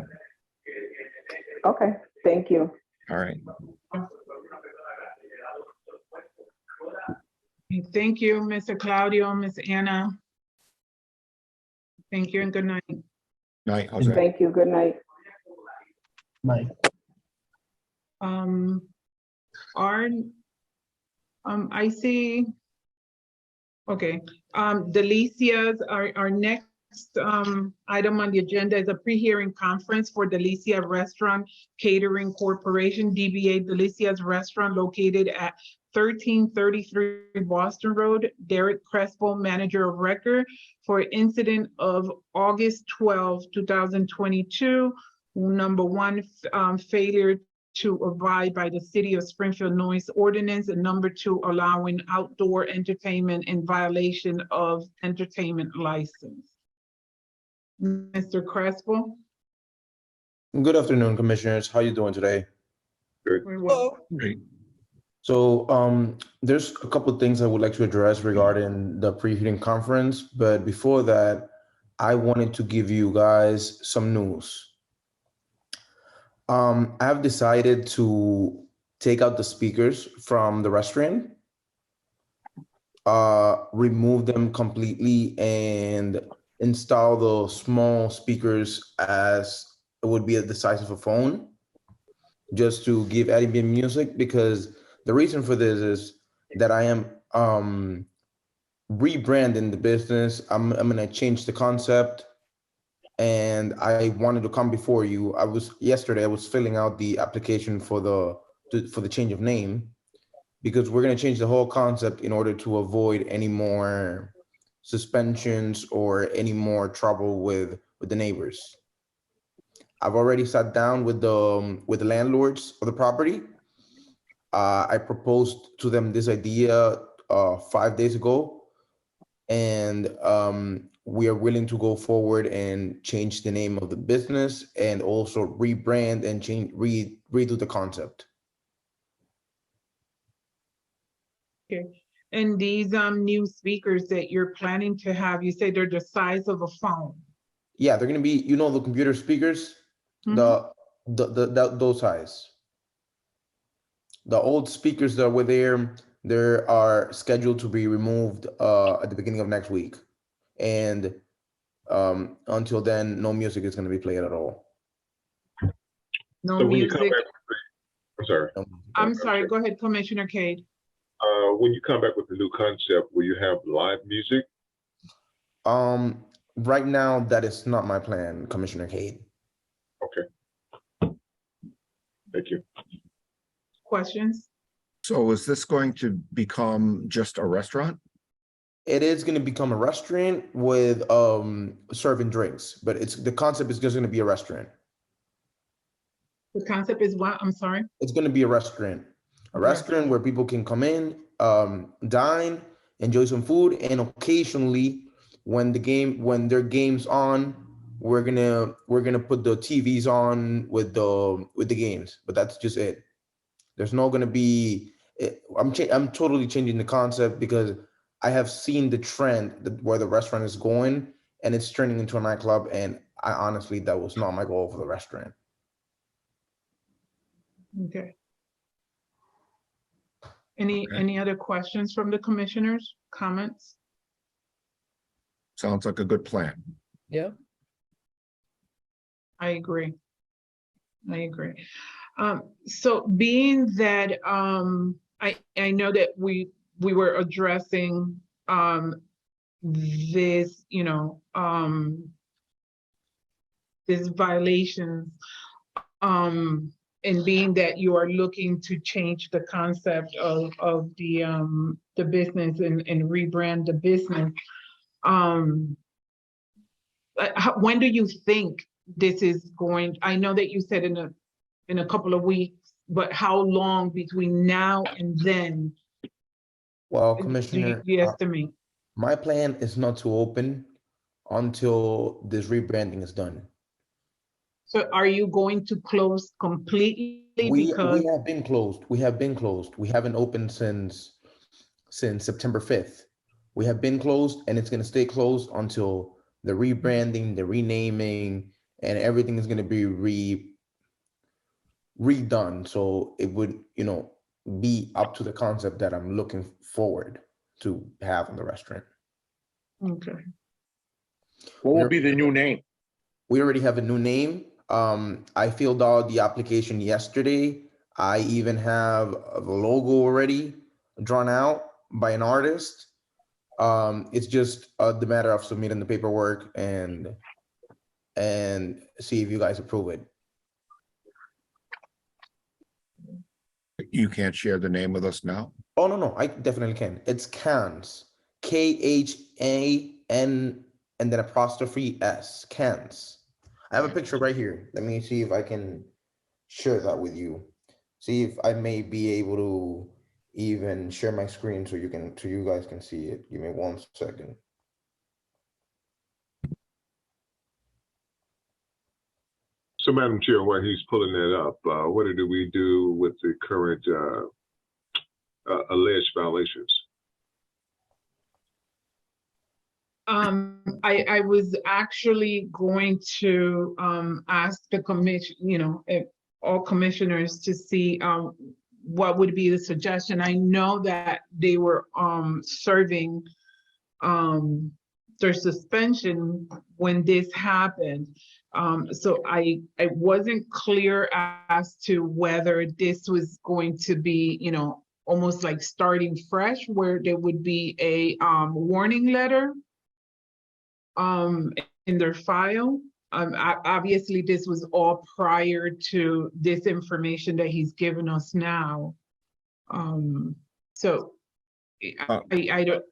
Okay, thank you. All right. Thank you, Mr. Claudio, Ms. Anna. Thank you and good night. Night, Jose. Thank you, good night. Mike. I see. Okay, Delicia's, our next item on the agenda is a pre-hearing conference for Delicia Restaurant Catering Corporation, DBA Delicia's Restaurant, located at 1333 Boston Road. Derek Crespo, manager of record, for incident of August 12, 2022. Number one, failure to abide by the City of Springfield noise ordinance, and number two, allowing outdoor entertainment in violation of entertainment license. Mr. Crespo? Good afternoon, commissioners. How you doing today? Very well. Great. So there's a couple of things I would like to address regarding the pre-hearing conference, but before that, I wanted to give you guys some news. I've decided to take out the speakers from the restaurant, remove them completely, and install the small speakers as it would be the size of a phone, just to give ambient music. Because the reason for this is that I am rebranding the business. I'm gonna change the concept, and I wanted to come before you. Yesterday I was filling out the application for the change of name, because we're gonna change the whole concept in order to avoid any more suspensions or any more trouble with the neighbors. I've already sat down with the landlords of the property. I proposed to them this idea 5 days ago, and we are willing to go forward and change the name of the business, and also rebrand and redo the concept. Okay, and these new speakers that you're planning to have, you say they're the size of a phone? Yeah, they're gonna be, the computer speakers, those size. The old speakers that were there, they are scheduled to be removed at the beginning of next week. And until then, no music is going to be played at all. No So music? I'm sorry. I'm sorry, go ahead, Commissioner Cade. When you come back with the new concept, will you have live music? Right now, that is not my plan, Commissioner Cade. Okay. Thank you. Questions? So is this going to become just a restaurant? It is going to become a restaurant with serving drinks, but the concept is just going to be a restaurant. The concept is what? I'm sorry? It's going to be a restaurant. A restaurant where people can come in, dine, enjoy some food, and occasionally when their game's on, we're gonna put the TVs on with the games, but that's just it. There's not gonna be. I'm totally changing the concept because I have seen the trend where the restaurant is going, and it's turning into a nightclub. And I honestly, that was not my goal for the restaurant. Okay. Any other questions from the commissioners? Comments? Sounds like a good plan. Yeah. I agree. So being that I know that we were addressing this, this violations, and being that you are looking to change the concept of the business and rebrand the business, when do you think this is going? I know that you said in a couple of weeks, but how long between now and then? Well, do Commissioner, you estimate? my plan is not to open until this rebranding is done. So are you going to close completely? We Because have been closed. We have been closed. We haven't opened since September 5th. We have been closed, and it's going to stay closed until the rebranding, the renaming, and everything is going to be redone. So it would, be up to the concept that I'm looking forward to have in the restaurant. okay. What will be the new name? We already have a new name. I filled out the application yesterday. I even have the logo already drawn out by an artist. It's just the matter of submitting the paperwork and see if you guys approve it. You can't share the name with us now? Oh, no, I definitely can. It's Cans, Khan, and then apostrophe S, Cans. I have a picture right here. Let me see if I can share that with you. See if I may be able to even share my screen so you guys can see it. Give me 1 second. So, Madam Chair, while he's pulling that up, what do we do with the current alleged violations? I was actually going to ask the commission, if all commissioners to see what would be the suggestion. I know that they were serving their suspension when this happened. So I wasn't clear as to whether this was going to be, almost like starting fresh, where there would be a warning letter in their file. Obviously, this was all prior to this information that he's given us now. So I don't.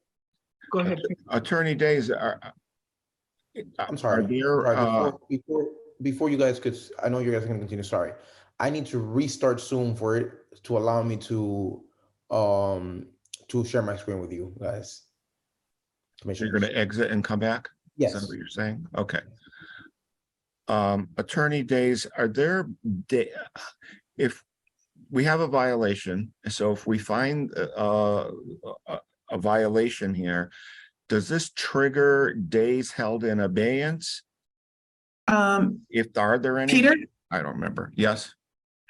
Go ahead. Attorney Days, I'm sorry. Before you guys could, I know you guys are going to continue. Sorry, I need to restart Zoom for it to allow me to share my screen with you guys. You're going to exit and come back? Yes. Is that what you're saying? Okay. Attorney Days, are there if we have a violation, so if we find a violation here, does this trigger days held in abeyance? Are there any? Peter? I don't remember. Yes.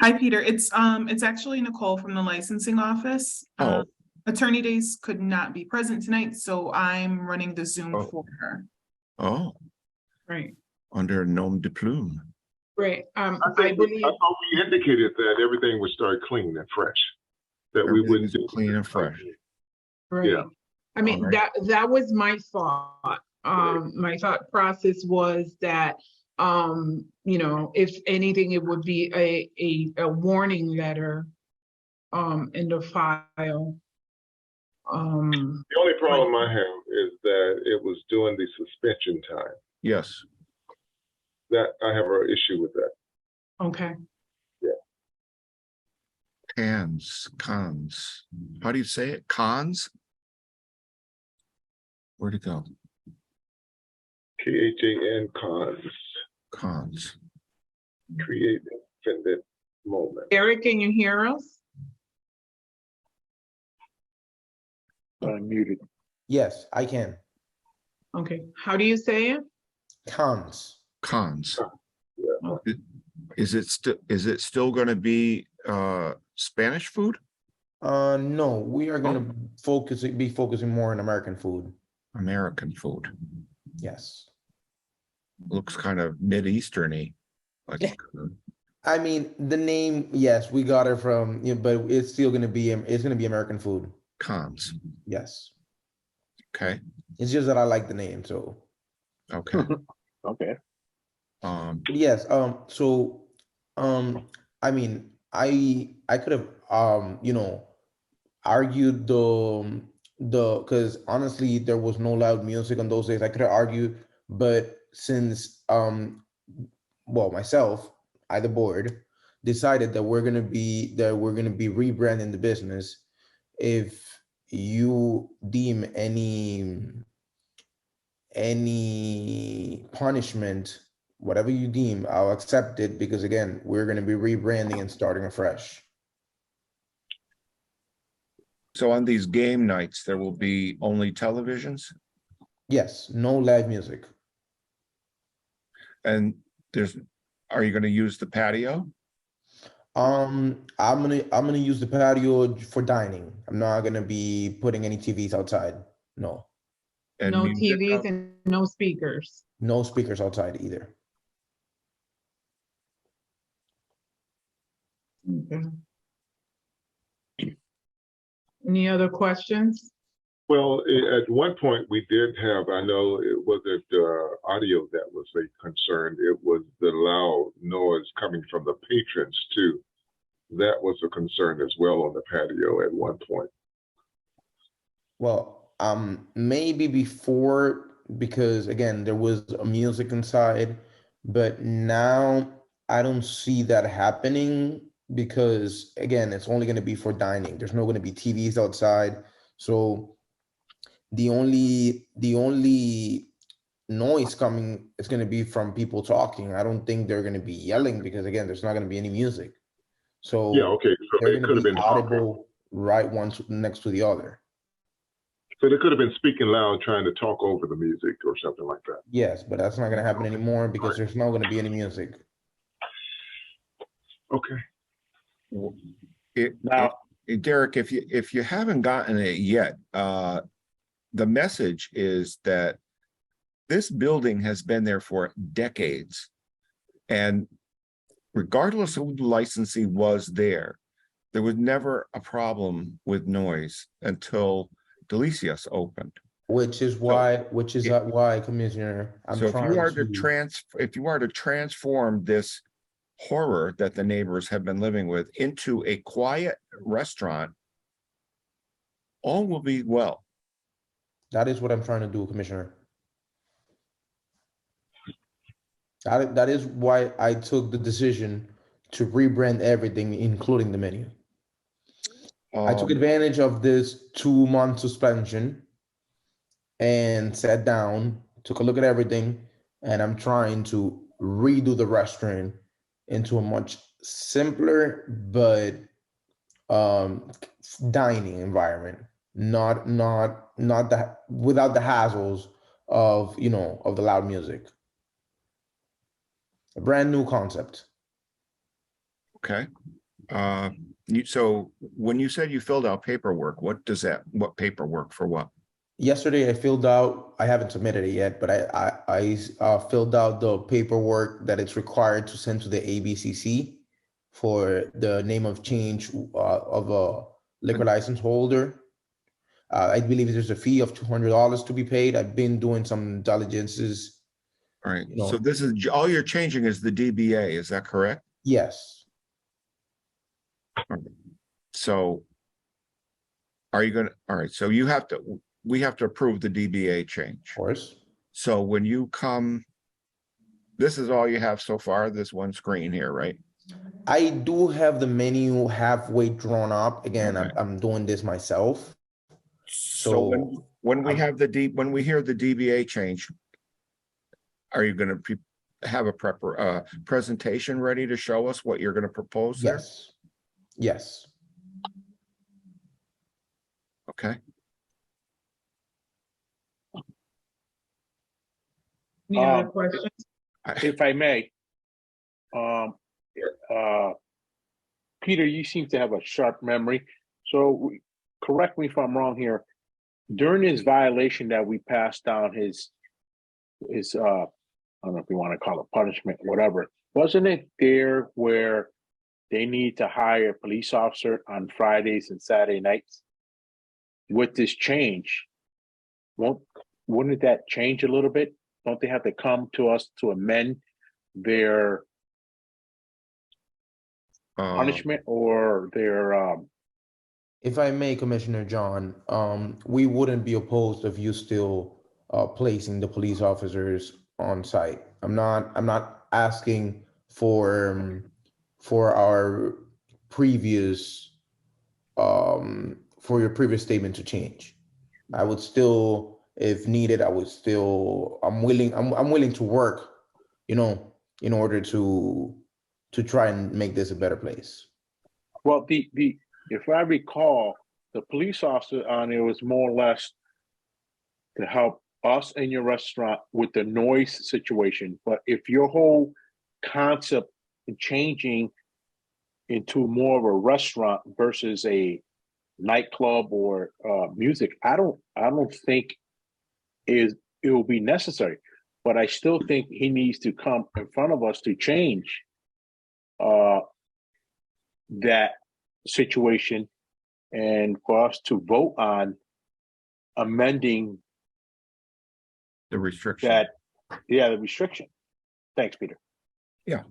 Hi, Peter. It's actually Nicole from the licensing office. Oh. Attorney Days could not be present tonight, so I'm running the Zoom for her. Oh. Right. Under nom de plume. Right. I thought we indicated that everything would start clean and fresh. That we wouldn't do clean and fresh. Right. Yeah. I mean, that was my thought. My thought process was that if anything, it would be a warning letter in the file. The only problem I have is that it was during the suspension time. Yes. That I have an issue with that. Okay. Yeah. Cons. How do you say it? Cons? Where'd it go? KHAN cons. Cons. Create infinite moment. Eric, can you hear us? I'm muted. Yes, I can. Okay. How do you say it? Cons. Yeah. Is it still going to be Spanish food? No, we are going to be focusing more on American food. American food. Yes. Looks kind of Mideastern-y. Like, I mean, the name, yes, we got it from, but it's still going to be American food. Cons. Yes. Okay. It's just that I like the name, so. Okay. Okay. Yes. So I mean, I could have argued the because honestly there was no loud music on those days. I could have argued, but since myself, the board decided that we're gonna be rebranding the business. If you deem any punishment, whatever you deem, I'll accept it, because again, we're gonna be rebranding and starting afresh. So on these game nights, there will be only televisions Yes, no live music. and are you going to use the patio? I'm gonna use the patio for dining. I'm not gonna be putting any TVs outside. No, And No music TVs out- and no speakers. no speakers outside either. Okay. Any other questions? Well, at one point we did have, I know it wasn't audio that was a concern, it was the loud noise coming from the patrons too. That was a concern as well on the patio at one point. Well, maybe before, because again, there was a music inside, but now I don't see that happening, because again, it's only going to be for dining. There's not going to be TVs outside. So the only noise coming is going to be from people talking. I don't think they're going to be yelling, because again, there's not going to be any music. So Yeah, okay, so they're it going could to have be been audible right one next to the other. So they could have been speaking loud, trying to talk over the music or something like that. Yes, but that's not going to happen anymore, because there's not going to be any music. Okay. Derek, if you haven't gotten it yet, the message is that this building has been there for decades. And regardless of who the licensee was there was never a problem with noise until Delicias opened. Which is why, Commissioner, I'm So trying if you are to transform this horror that the neighbors have been living with into a quiet restaurant, all will be well. That is what I'm trying to do, Commissioner. That is why I took the decision to rebrand everything, including the menu. I took advantage of this 2-month suspension and sat down, took a look at everything, and I'm trying to redo the restaurant into a much simpler but dining environment, not that, without the hassles of of the loud music. A brand new concept. Okay. So when you said you filled out paperwork, what paperwork for what? Yesterday I filled out, I haven't submitted it yet, but I filled out the paperwork that it's required to send to the ABCC for the name of change of a liquor license holder. I believe there's a fee of $200 to be paid. I've been doing some diligences. All right. So this is all you're changing is the DBA. Is that correct? Yes. So are you going to, all right. So we have to approve the DBA change. Of course. So when you come, this is all you have so far, this one screen here, right? I do have the menu halfway drawn up. Again, okay. I'm doing this myself. So when we hear the DBA change, are you going to have a presentation ready to show us what you're going to propose there? Yes. Yes. Okay. Any other questions? If I may, Peter, you seem to have a sharp memory. So correct me if I'm wrong here. During his violation that we passed down his I don't know if you want to call it punishment, whatever, wasn't it there where they need to hire a police officer on Fridays and Saturday nights? With this change, wouldn't that change a little bit? Don't they have to come to us to amend their punishment or their, If I may, Commissioner John, we wouldn't be opposed of you still placing the police officers on site. I'm not asking for our previous for your previous statement to change. I would still, if needed, I'm willing to work, in order to try and make this a better place. well, if I recall, the police officer on there was more or less to help us in your restaurant with the noise situation. But if your whole concept in changing into more of a restaurant versus a nightclub or music, I don't think it will be necessary. But I still think he needs to come in front of us to change that situation and for us to vote on amending The restriction. the restriction. Thanks, Peter. Yeah.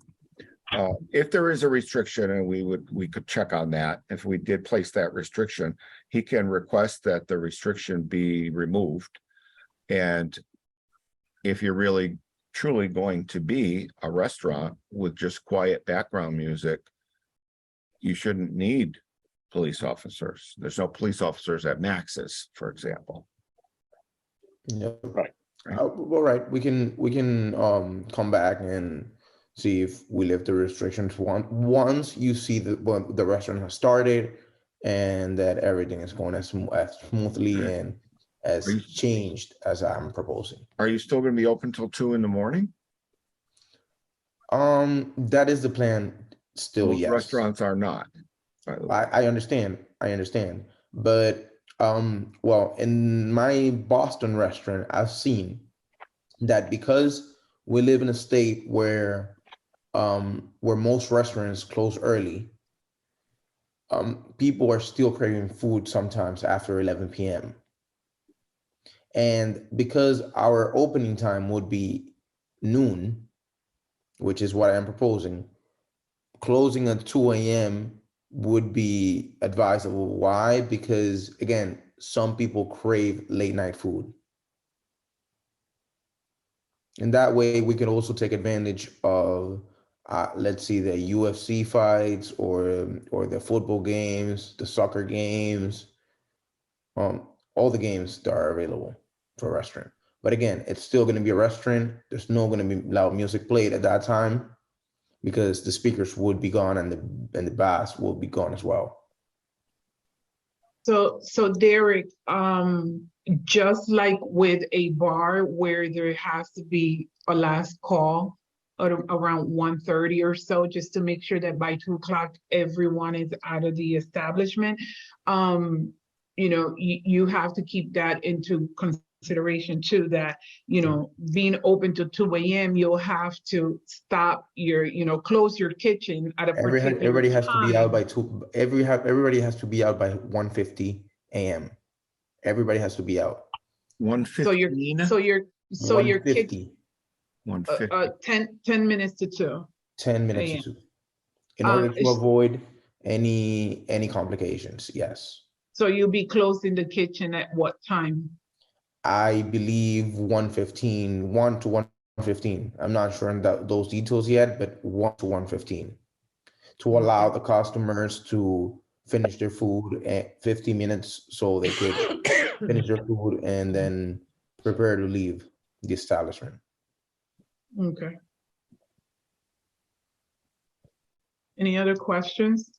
If there is a restriction, and we could check on that, if we did place that restriction, he can request that the restriction be removed. And if you're really truly going to be a restaurant with just quiet background music, you shouldn't need police officers. There's no police officers at Max's, for example. Yeah. Right. All right. We can come back and see if we lift the restrictions once you see the restaurant has started and that everything is going as smoothly and as changed as I'm proposing. Are you still going to be open till 2 in the morning? That is the plan still. Most yes. restaurants are not. I understand. But well, in my Boston restaurant, I've seen that because we live in a state where most restaurants close early, people are still craving food sometimes after 11 p.m. And because our opening time would be noon, which is what I'm proposing, closing at 2 a.m. would be advisable. Why? Because again, some people crave late night food. And that way we can also take advantage of, let's see, the UFC fights or the football games, the soccer games, all the games that are available for a restaurant. But again, it's still going to be a restaurant. There's no going to be loud music played at that time because the speakers would be gone and the bass will be gone as well. So Derek, just like with a bar where there has to be a last call at around 1:30 or so, just to make sure that by 2 o'clock everyone is out of the establishment, you have to keep that into consideration too, that, being open till 2 a.m., you'll have to stop close your kitchen at a particular Everybody has time. to be out by 2. Everybody has to be out by 1:50 a.m. Everybody has to be out. 1:15. So your kitchen 1:50. 10 minutes to 2. 10 minutes to 2. In order to avoid any complications, yes. So you'll be closing the kitchen at what time? I believe 1:15, 1 to 1:15. I'm not sure on those details yet, but 1 to 1:15 to allow the customers to finish their food at 50 minutes so they could finish their food and then prepare to leave the establishment. Okay. Any other questions?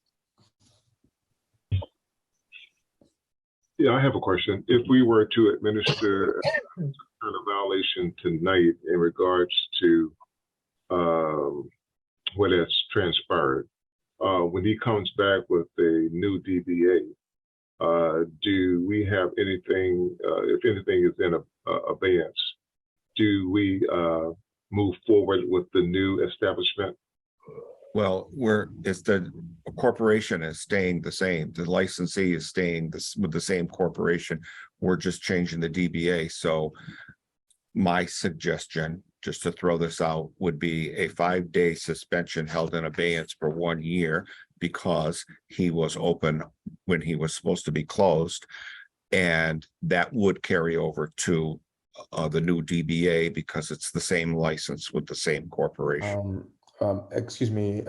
Yeah, I have a question. If we were to administer a violation tonight in regards to what has transpired, when he comes back with a new DBA, do we have anything, if anything is in abeyance, do we move forward with the new establishment? Well, the corporation is staying the same. The licensee is staying with the same corporation. We're just changing the DBA. So my suggestion just to throw this out, would be a 5-day suspension held in abeyance for 1 year because he was open when he was supposed to be closed. And that would carry over to the new DBA because it's the same license with the same corporation. Excuse me,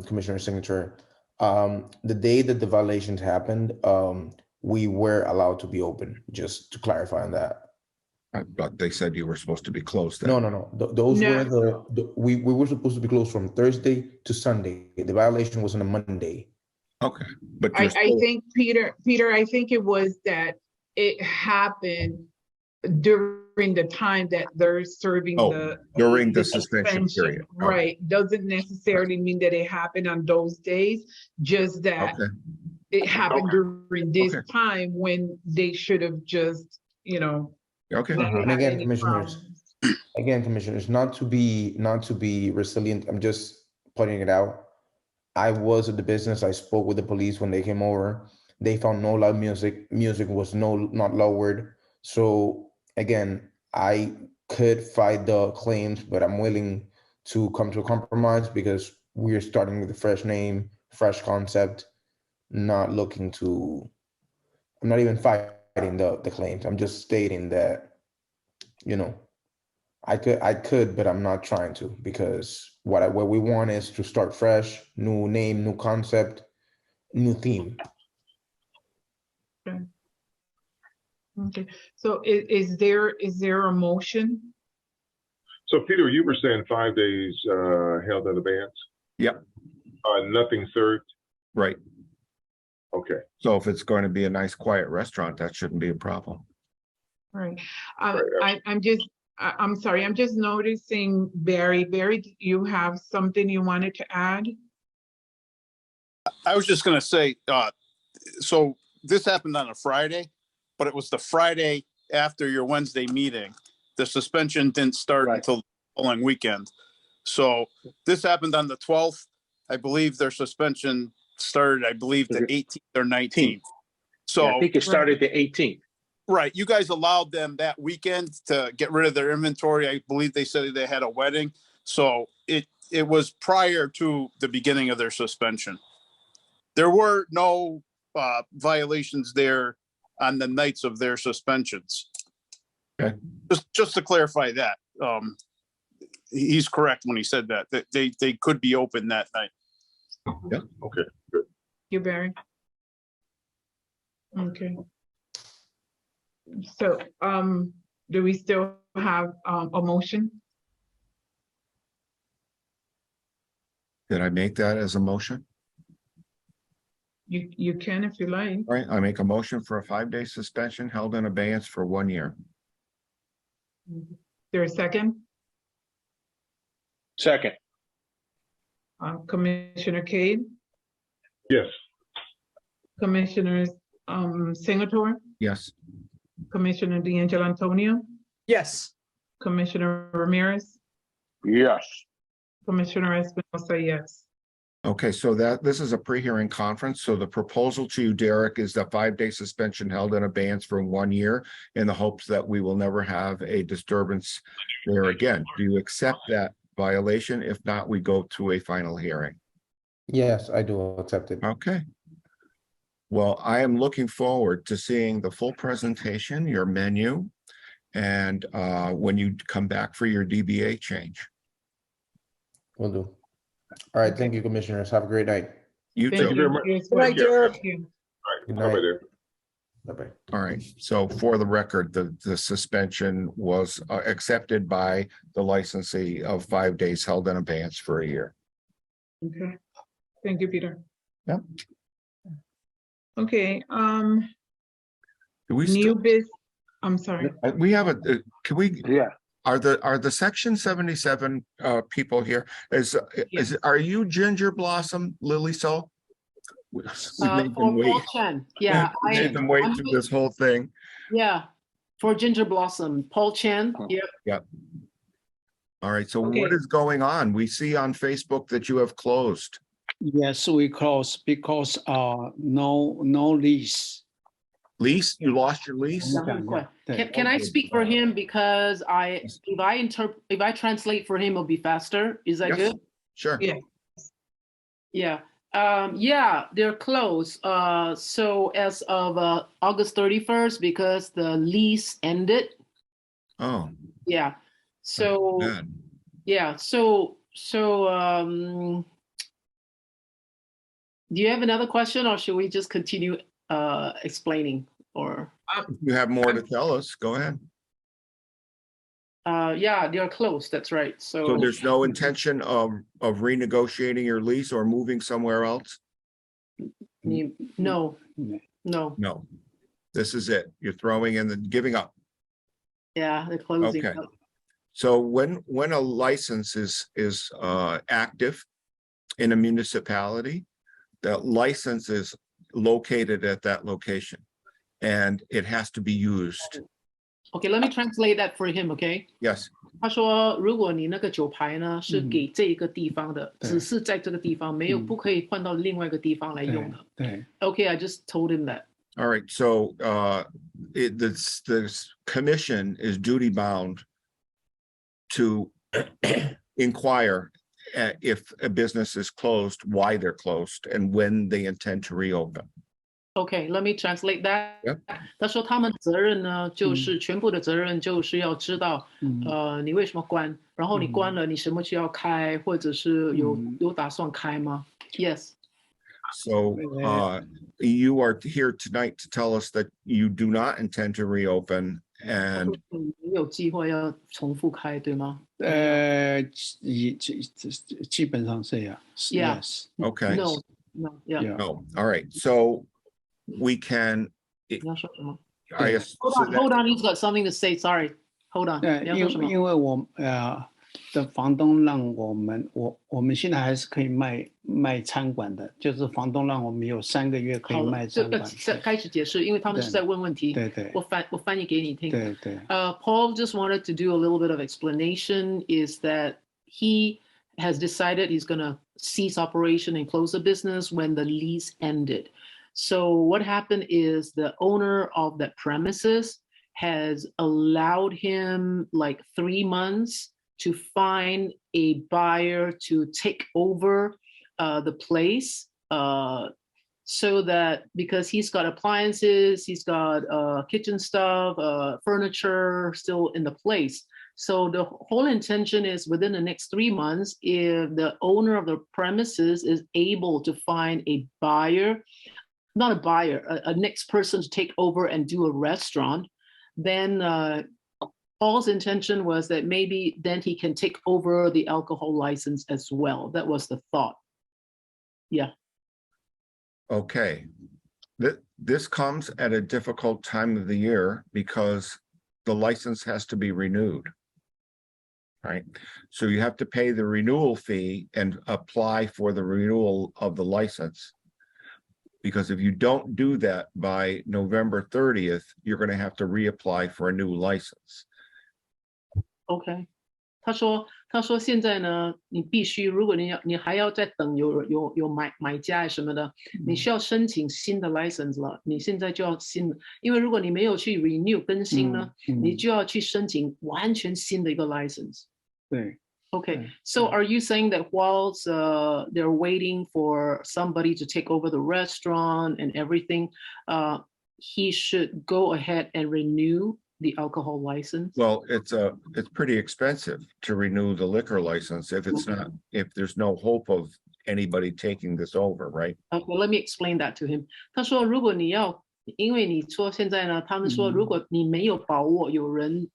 Commissioner Signature. The day that the violations happened, we were allowed to be open, just to clarify on that. But they said you were supposed to be closed then. No. Those No. were we were supposed to be closed from Thursday to Sunday. The violation was on a Monday. Okay, but I think, Peter, I think it was that it happened during the time that they're serving during the suspension period. Right. Doesn't necessarily mean that it happened on those days, just that it happened during this time when they should have just, Okay. And again, commissioners, not to be resilient, I'm just putting it out. I was at the business. I spoke with the police when they came over. They found no loud music. Music was not lowered. So again, I could fight the claims, but I'm willing to come to a compromise because we're starting with a fresh name, fresh concept, not looking to, I'm not even fighting the claims. I'm just stating that, I could, but I'm not trying to, because what we want is to start fresh, new name, new concept, new theme. Okay. So is there a motion? So Peter, you were saying 5 days held in abeyance? Yep. Nothing served? Right. Okay. So if it's going to be a nice, quiet restaurant, that shouldn't be a problem. Right. I'm sorry, I'm just noticing, Barry, you have something you wanted to add? I was just going to say, so this happened on a Friday, but it was the Friday after your Wednesday meeting. The suspension didn't start until the following weekend. So this happened on the 12th. I believe their suspension started, the 18th or 19th. So I think it started the 18th. Right. You guys allowed them that weekend to get rid of their inventory. I believe they said they had a wedding. So it was prior to the beginning of their suspension. There were no violations there on the nights of their suspensions. Okay. Just to clarify that. He's correct when he said that they could be open that night. Yeah. Okay. Good. You, Barry? Okay. So, do we still have a motion? Did I make that as a motion? You can if you like. All right, I make a motion for a 5-day suspension held in abeyance for 1 year. There a second? Second. Commissioner Cade? Yes. Commissioners Singleton? Yes. Commissioner D'Angelo Antonio? Yes. Commissioner Ramirez? Yes. Commissioner Espinosa, yes. Okay, so this is a pre-hearing conference. So the proposal to you, Derek, is the 5-day suspension held in abeyance for 1 year in the hopes that we will never have a disturbance there again. Do you accept that violation? If not, we go to a final hearing. Yes, I do accept it. Okay. Well, I am looking forward to seeing the full presentation, your menu, and when you come back for your DBA change. Will do. All right, thank you, commissioners. Have a great night. You Thank too. you. Good night, Derek. Thank you. Good Bye-bye night. there. Bye-bye. All right, so for the record, the suspension was accepted by the licensee of 5 days held in abeyance for a year. Okay. Thank you, Peter. Yep. Okay, Do we new still, business, I'm sorry. we have can we, Yeah. are the section 77 people here? Are you Ginger Blossom, Lily Soul? We made them wait. Paul Chen. Yeah. We made them wait through this whole thing. Yeah. For Ginger Blossom, Paul Chen. Yep. Yep. All right, so Okay. what is going on? We see on Facebook that you have closed. Yes, we close because no lease. Lease? You lost your lease? Can I speak for him because if I translate for him, it'll be faster. Is that Yes. good? Sure. Yeah. Yeah. Yeah, they're closed. So as of August 31st, because the lease ended. Oh. Yeah. So Good. yeah. So do you have another question, or should we just continue explaining? Or You have more to tell us. Go ahead. yeah, they are closed. That's right. So there's no intention of renegotiating your lease or moving somewhere else? No. No. This is it. You're throwing in the giving up. Yeah, they're closing. Okay. So when a license is active in a municipality, the license is located at that location and it has to be used. Okay, let me translate that for him. Okay. Yes. 他说，如果你那个酒牌呢是给这一个地方的，只是在这个地方，没有不可以换到另外一个地方来用的。对。Okay, I just told him that. All right. So this commission is duty bound to inquire if a business is closed, why they're closed, and when they intend to reopen. Okay, let me translate that. Yep. 他说他们的责任呢，就是全部的责任就是要知道，你为什么关，然后你关了，你什么时候要开，或者是有打算开吗 ？Yes. So you are here tonight to tell us that you do not intend to reopen and 没有计划要重复开，对吗？基本上是呀。Yeah. Yes. Okay. No. Yeah. No. All right. So we can. I guess. Hold on. He's got something to say. Sorry. Hold on. 因为我的房东让我们现在还是可以卖餐馆的，就是房东让我们有3个月可以卖餐馆。开始解释，因为他们是在问问题。对对。我翻译给你听。对对。Paul just wanted to do a little bit of explanation. Is that he has decided he's going to cease operation and close the business when the lease ended. So what happened is the owner of that premises has allowed him like 3 months to find a buyer to take over the place, so that because he's got appliances, he's got kitchen stuff, furniture still in the place. So the whole intention is within the next 3 months, if the owner of the premises is able to find a buyer, not a buyer, a next person to take over and do a restaurant, then Paul's intention was that maybe then he can take over the alcohol license as well. That was the thought. Yeah. Okay. This comes at a difficult time of the year because the license has to be renewed. Right. So you have to pay the renewal fee and apply for the renewal of the license. Because if you don't do that by November 30th, you're going to have to reapply for a new license. OK， 他说现在呢，你必须，如果你还要再等有买家什么的，你需要申请新的 license 了。你现在就要新的，因为如果你没有去 renew 更新呢，你就要去申请完全新的一个 license。对。Okay, so are you saying that whilst they're waiting for somebody to take over the restaurant and everything, he should go ahead and renew the alcohol license? Well, it's pretty expensive to renew the liquor license if there's no hope of anybody taking this over, right? Okay, let me explain that to him. 他说，如果你要，因为你说现在呢，他们说如果你没有把握有人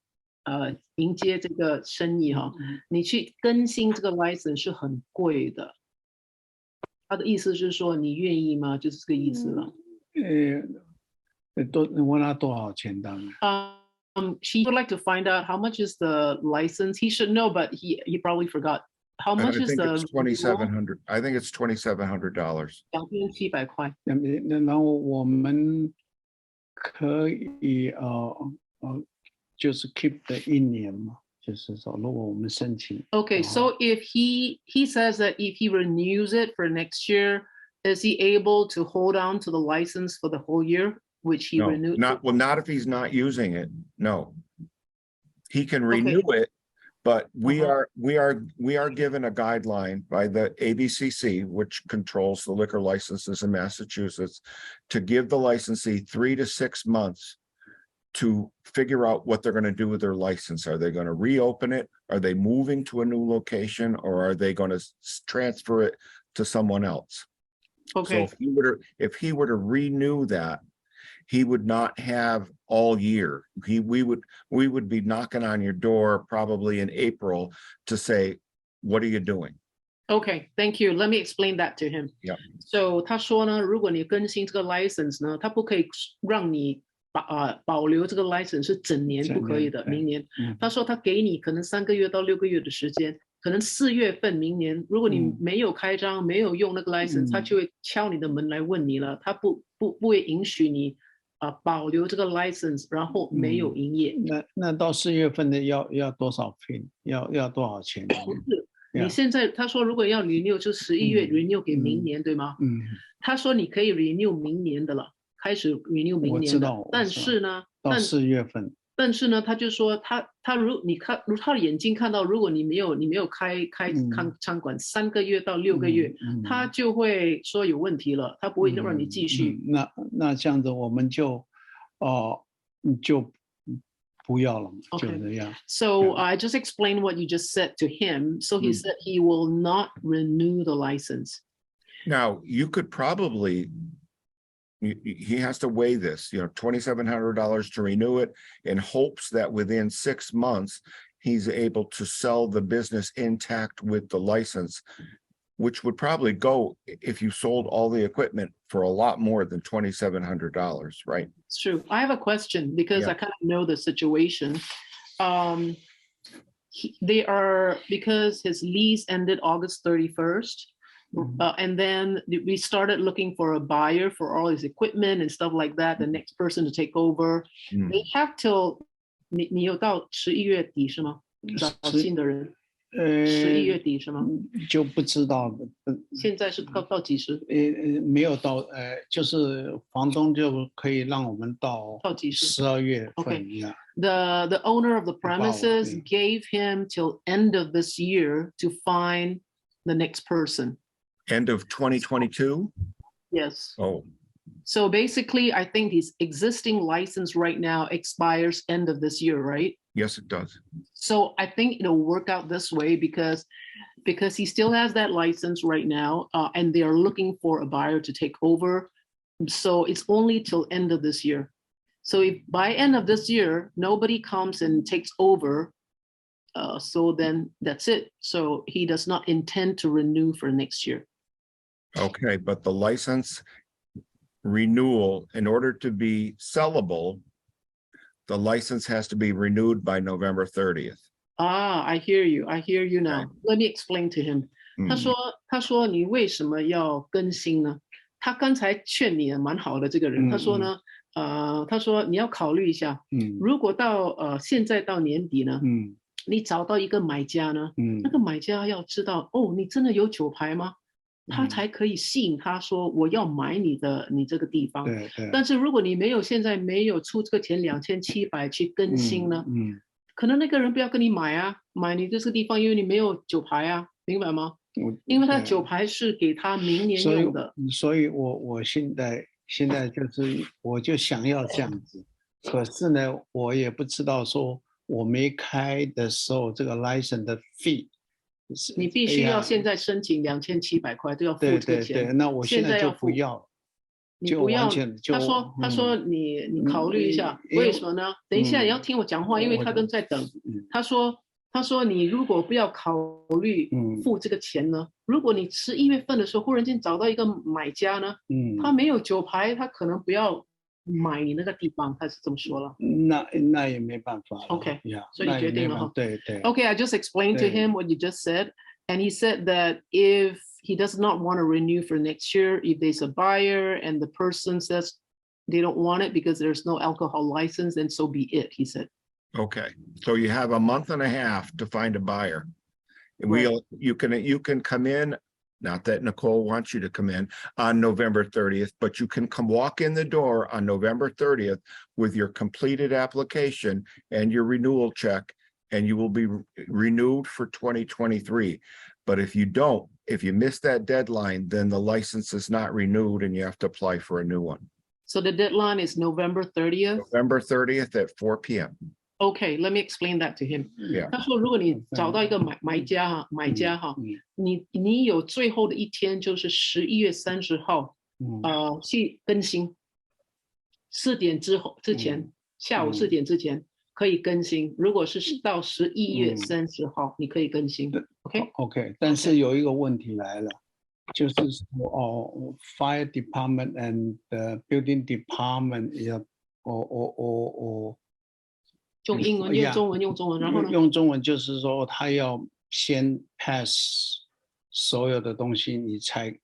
迎接这个生意哈，你去更新这个 license 是很贵的。他的意思是说，你愿意吗？就是这个意思了。问他多少钱当然。She would like to find out how much is the license. He should know, but he probably forgot. How much is the? $2,700. I think it's $2,700. 2700块。然后我们可以就是 keep 的1年嘛，就是说如果我们申请。Okay, so if he says that if he renews it for next year, is he able to hold on to the license for the whole year? which he No, renewed. not if he's not using it. No. He can renew it, but we are given a guideline by the ABCC, which controls the liquor licenses in Massachusetts, to give the licensee 3 to 6 months to figure out what they're going to do with their license. Are they going to reopen it? Are they moving to a new location, or are they going to transfer it to someone else? Okay. So if he were to renew that, he would not have all year. We would be knocking on your door probably in April to say, what are you doing? Okay, thank you. Let me explain that to him. Yeah. So 他说呢，如果你更新这个 license 呢，他不可以让你保留这个 license 是整年不可以的，明年。他说他给你可能3个月到6个月的时间，可能4月份明年，如果你没有开张，没有用那个 license，他就会敲你的门来问你了，他不会允许你保留这个 license， 然后没有营业。那到4月份的要多少费？要多少钱？不是，你现在他说如果要 renew 就11月 renew 给明年，对吗？他说你可以 renew 明年的了，开始 renew 明年的，但是呢，到4月份。但是呢，他就说他如他的眼睛看到，如果你没有开餐馆3个月到6个月，他就会说有问题了，他不会让你继续。那这样子我们就不要了，就这样。So I just explained what you just said to him. So he said he will not renew the license. Now you could probably. He has to weigh this, $2,700 to renew it, in hopes that within 6 months, he's able to sell the business intact with the license, which would probably go, if you sold all the equipment, for a lot more than $2,700, right? It's true. I have a question because I kind of know the situation. Because his lease ended August 31st. And then we started looking for a buyer for all his equipment and stuff like that, the next person to take over. They have till 你有到11月底是吗？找新的人。11月底是吗？就不知道。现在是到几时？没有到，就是房东就可以让我们到12月份。Okay. The owner of the premises gave him till end of this year to find the next person. End of 2022? Yes. Oh. So basically, I think his existing license right now expires end of this year, right? Yes, it does. So I think it'll work out this way because he still has that license right now, and they are looking for a buyer to take over. So it's only till end of this year. So if by end of this year, nobody comes and takes over, so then that's it. So he does not intend to renew for next year. Okay, but the license renewal, in order to be sellable, the license has to be renewed by November 30th. I hear you. I hear you now. Let me explain to him. 他说你为什么要更新呢？他刚才劝你蛮好的这个人，他说呢，他说你要考虑一下，如果到现在到年底呢，你找到一个买家呢，那个买家要知道你真的有酒牌吗？他才可以吸引他说我要买你这个地方。但是如果你现在没有出这个钱2700去更新呢，可能那个人不要跟你买你这个地方，因为你没有酒牌明白吗？因为他酒牌是给他明年用的。所以我现在就是我就想要这样子，可是呢，我也不知道说我没开的时候这个 license 的 fee。你必须要现在申请2700块，都要付这个钱。对，那我现在就不要。你不要，他说你考虑一下，为什么呢？等一下你要听我讲话，因为他都在等。他说你如果不要考虑付这个钱呢，如果你11月份的时候忽然间找到一个买家呢，他没有酒牌，他可能不要买你那个地方，他是这么说了。那也没办法。OK， 所以你决定了哈。对。Okay, I just explained to him what you just said, and he said that if he does not want to renew for next year, if there's a buyer and the person says they don't want it because there's no alcohol license, then so be it, he said. Okay, so you have a month and a half to find a buyer. You can come in not that Nicole wants you to come in on November 30th, but you can come walk in the door on November 30th with your completed application and your renewal check, and you will be renewed for 2023. But if you don't, if you miss that deadline, then the license is not renewed and you have to apply for a new one. So the deadline is November 30th. November 30th at 4 p.m. Okay, let me explain that to him. Yeah. 他说，如果你找到一个买家哈，你有最后的一天就是11月30号，去更新4点之前，下午4点之前可以更新。如果是到11月30号，你可以更新。OK， 但是有一个问题来了，就是说fire department and the building department 要用英文、用中文、用中文，然后呢？用中文就是说，他要先 pass 所有的东西，你才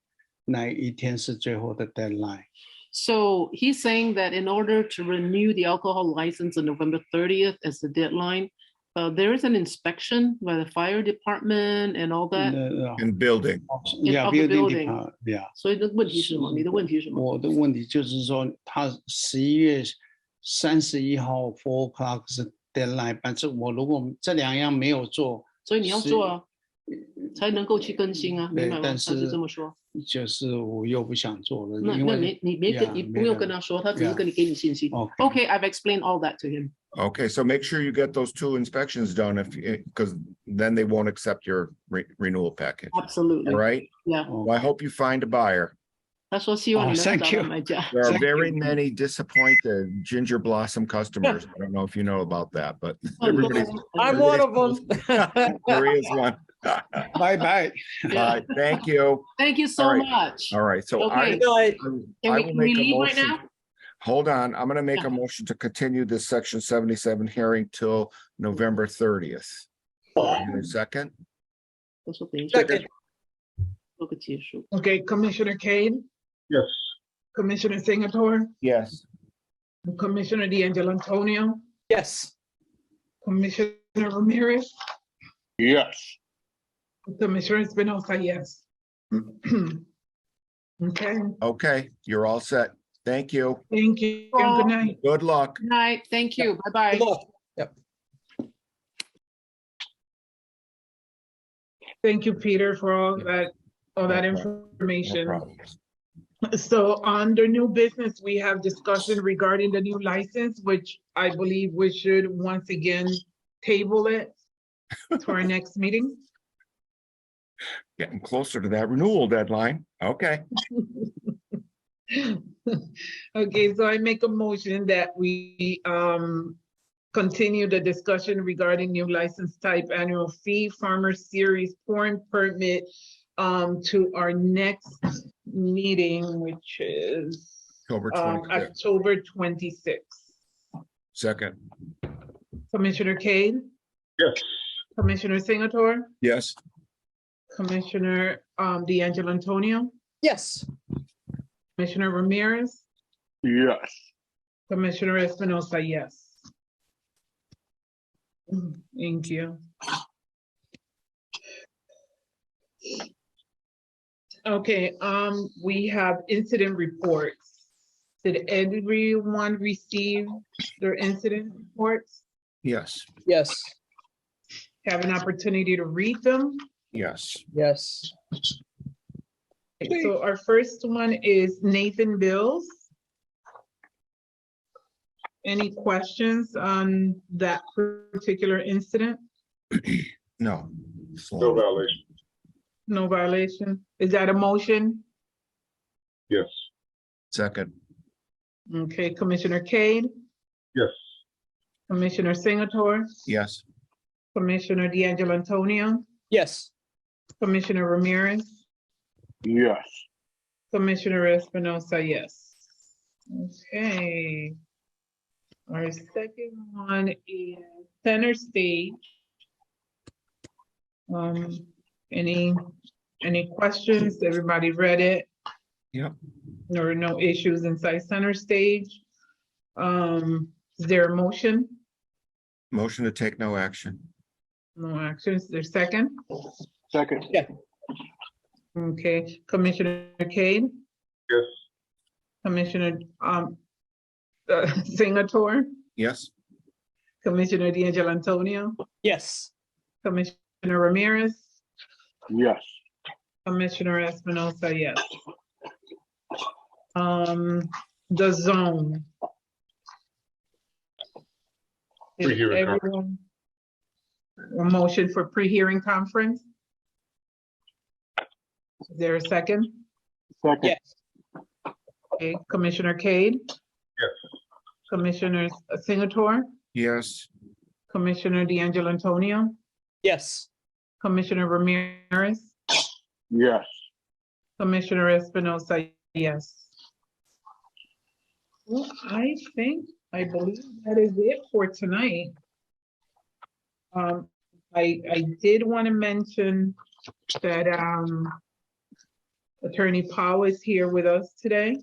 那一天是最后的 deadline。 So he's saying that in order to renew the alcohol license on November 30th as the deadline, there is an inspection by the fire department and all that. And building. Yeah, of the building building. department. Yeah. 所以的问题是什么？你的问题是什么？我的问题就是说，他11月31号4 o'clock 是 deadline， 但是我如果这2样没有做，所以你要做啊，才能够去更新啊，明白吗？但是他是这么说。就是我又不想做了，那你不用跟他说，他只是跟你给你信息。Okay, I've explained all that to him. Okay, so make sure you get those 2 inspections done because then they won't accept your renewal package. Absolutely. All right? Yeah. Well, I hope you find a buyer. 他说希望你能找到买家。There are very many disappointed ginger blossom customers. I don't know if you know about that, but I'm one of them. There is one. Bye bye. Bye. Thank you. Thank you so much. All right. So Okay. Can we leave right now? Hold on. I'm going to make a motion to continue this section 77 hearing till November 30th. Second? Second. Okay, Commissioner Kane, Yes. Commissioner Singleton, Yes. Commissioner D'Angelo Antonio, Yes. Commissioner Ramirez, Yes. Commissioner Espinosa, yes. Okay, Okay. You're all set. Thank you. thank you. and Good night. Good luck. Good night. Thank you. Bye-bye. Good luck. Yep. Thank you, Peter, for all that information. So under new business, we have discussion regarding the new license, which I believe we should once again table it to our next meeting. Getting closer to that renewal deadline. Okay. Okay, so I make a motion that we continue the discussion regarding new license type annual fee farmer series pouring permit to our next meeting, which is October 26th. October 26th. Second. Commissioner Cade, Yes. Commissioner Singleton, Yes. Commissioner D'Angelo Antonio, Yes. Commissioner Ramirez, Yes. Commissioner Espinosa, yes. Thank you. Okay, we have incident reports. Did everyone receive their incident reports? Yes. Yes. Have an opportunity to read them? Yes. Yes. Okay, so our first one is Nathan Bills. Any questions on that particular incident? No. No violation. No violation. Is that a motion? Yes. Second. Okay, Commissioner Cade, Yes. Commissioner Singleton, Yes. Commissioner D'Angelo Antonio, Yes. Commissioner Ramirez, Yes. Commissioner Espinosa, yes. Okay. Our second one is Center Stage. Any questions? Everybody read it? Yep. There are no issues inside Center Stage. Is there a motion? Motion to take no action. No action. Is there a second? Second. Yeah. Okay, Commissioner Cade, Yes. Commissioner Singleton, Yes. Commissioner D'Angelo Antonio, Yes. Commissioner Ramirez, Yes. Commissioner Espinosa, yes. The zone. Is Pre-hearing conference. everyone a motion for pre-hearing conference? Is there a second? Second. Yes. Okay, Commissioner Cade, Yes. Commissioner Singleton, Yes. Commissioner D'Angelo Antonio, Yes. Commissioner Ramirez, Yes. Commissioner Espinosa, yes. Well, I believe that is it for tonight. I did want to mention that Attorney Powell is here with us today.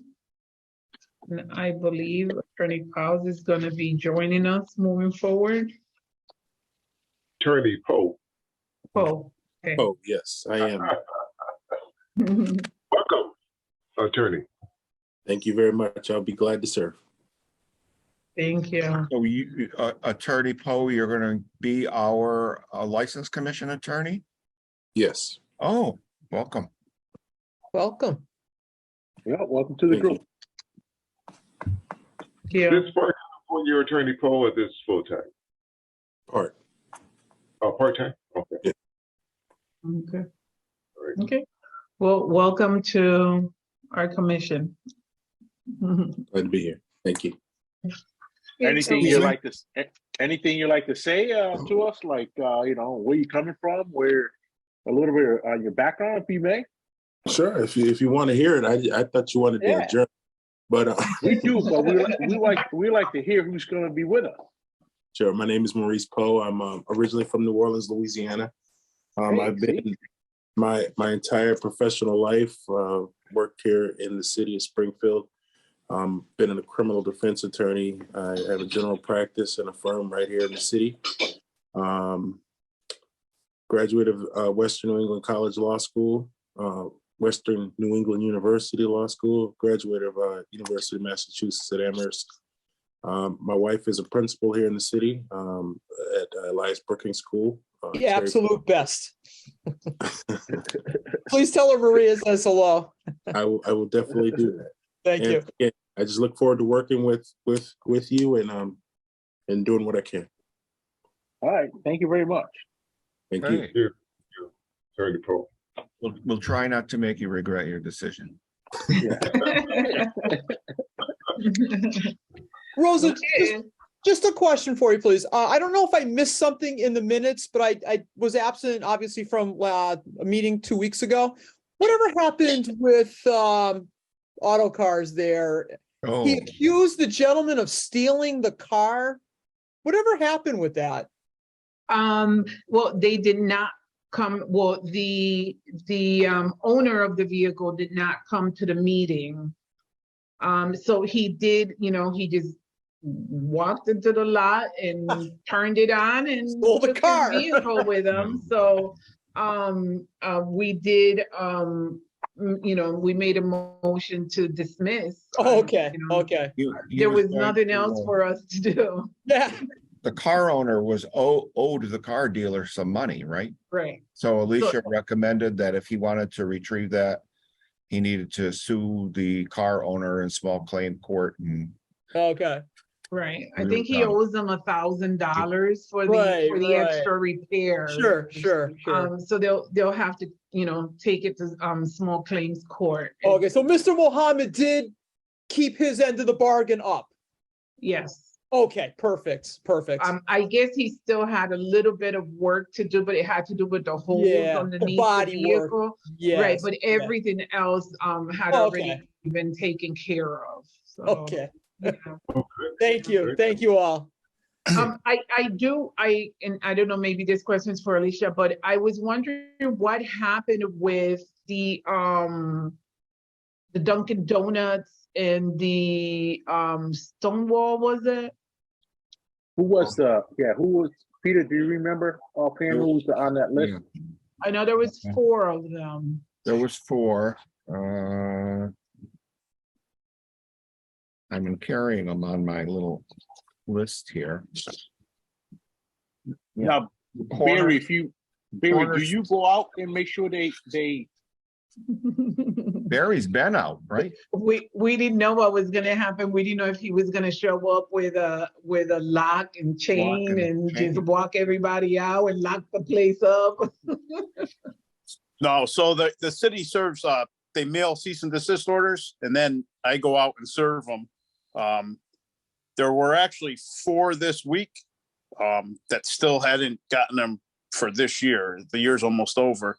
And I believe Attorney Powell is going to be joining us moving forward. Attorney Poe. Oh, okay. Oh, yes, I am. Welcome, attorney. Thank you very much. I'll be glad to serve. Thank you. So you, Attorney Poe, you're going to be our License Commission attorney? Yes. Oh, welcome. Welcome. Yeah, welcome to the Thank group. Yeah. This part for your attorney Poe, or this full time? Part. Oh, part time. Okay. Yeah. Okay. All right. Okay. Well, welcome to our commission. Glad to be here. Thank you. Anything you like to say to us, like you know, where you coming from, where a little bit on your background, if you may? Sure. If you want to hear it, I thought you wanted to adjourn, but We do, but we like to hear who's going to be with us. Sure. My name is Maurice Poe. I'm originally from New Orleans, Louisiana. I've been my entire professional life worked here in the city of Springfield. Been a criminal defense attorney. I have a general practice in a firm right here in the city. Graduate of Western New England College Law School, Western New England University Law School, graduate of University of Massachusetts at Amherst. My wife is a principal here in the city at Elias Brookings School. The absolute best. Please tell her Maria says hello. I will definitely do that. Thank you. Again, I just look forward to working with you and doing what I can. All right. Thank you very much. Thank Hey. you. Thank you. Attorney Poe. We'll try not to make you regret your decision. Rosa, just a question for you, please. I don't know if I missed something in the minutes, but I was absent, obviously, from a meeting 2 weeks ago. Whatever happened with auto cars there? Oh. He accused the gentleman of stealing the car. Whatever happened with that? Well, they did not come, well, the owner of the vehicle did not come to the meeting. So he did, he just walked into the lot and turned it on and stole the took his car vehicle with him. So we did, we made a motion to dismiss. Oh, okay, okay. There was nothing else for us to do. Yeah. The car owner was owed the car dealer some money, right? Right. So Alicia recommended that if he wanted to retrieve that, he needed to sue the car owner in small claim court. And okay. Right. I think he owes them $1,000 for the extra repair. Sure. So they'll have to, take it to small claims court. Okay, so Mr. Mohammed did keep his end of the bargain up. Yes. Okay, perfect. I guess he still had a little bit of work to do, but it had to do with the holes underneath the body vehicle. work. Yes, right, but everything else had already been taken care of. So, okay. Yeah. Thank you all. I don't know, maybe this question is for Alicia, but I was wondering what happened with the Dunkin' Donuts and the Stonewall, was it? Who was Peter, do you remember offhand who was on that list? I know there was 4 of them. There was 4. I'm carrying them on my little list here. Now, Barry, do you go out and make sure they Barry's been out, right? We didn't know what was gonna happen. We didn't know if he was gonna show up with a lock and chain and just walk everybody out and lock the place up. No, so the city serves, they mail cease and desist orders, and then I go out and serve them. There were actually 4 this week that still hadn't gotten them for this year. The year's almost over.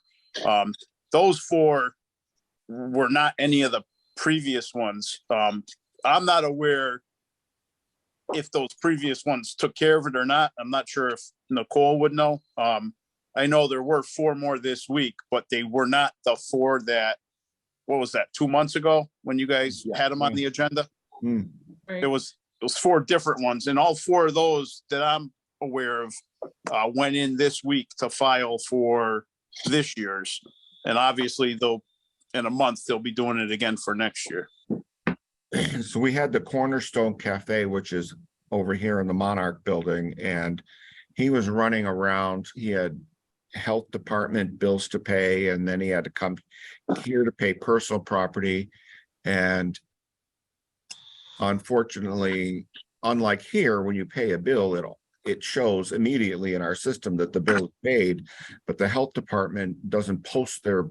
Those 4 were not any of the previous ones. I'm not aware if those previous ones took care of it or not. I'm not sure if Nicole would know. I know there were 4 more this week, but they were not the 4 that, what was that, 2 months ago when you guys had them on the agenda? Right. It was 4 different ones, and all 4 of those that I'm aware of went in this week to file for this year's. And obviously in a month, they'll be doing it again for next year. So we had the Cornerstone Cafe, which is over here in the Monarch building, and he was running around. He had health department bills to pay, and then he had to come here to pay personal property. And unfortunately, unlike here, when you pay a bill, it shows immediately in our system that the bill is paid, but the health department doesn't post their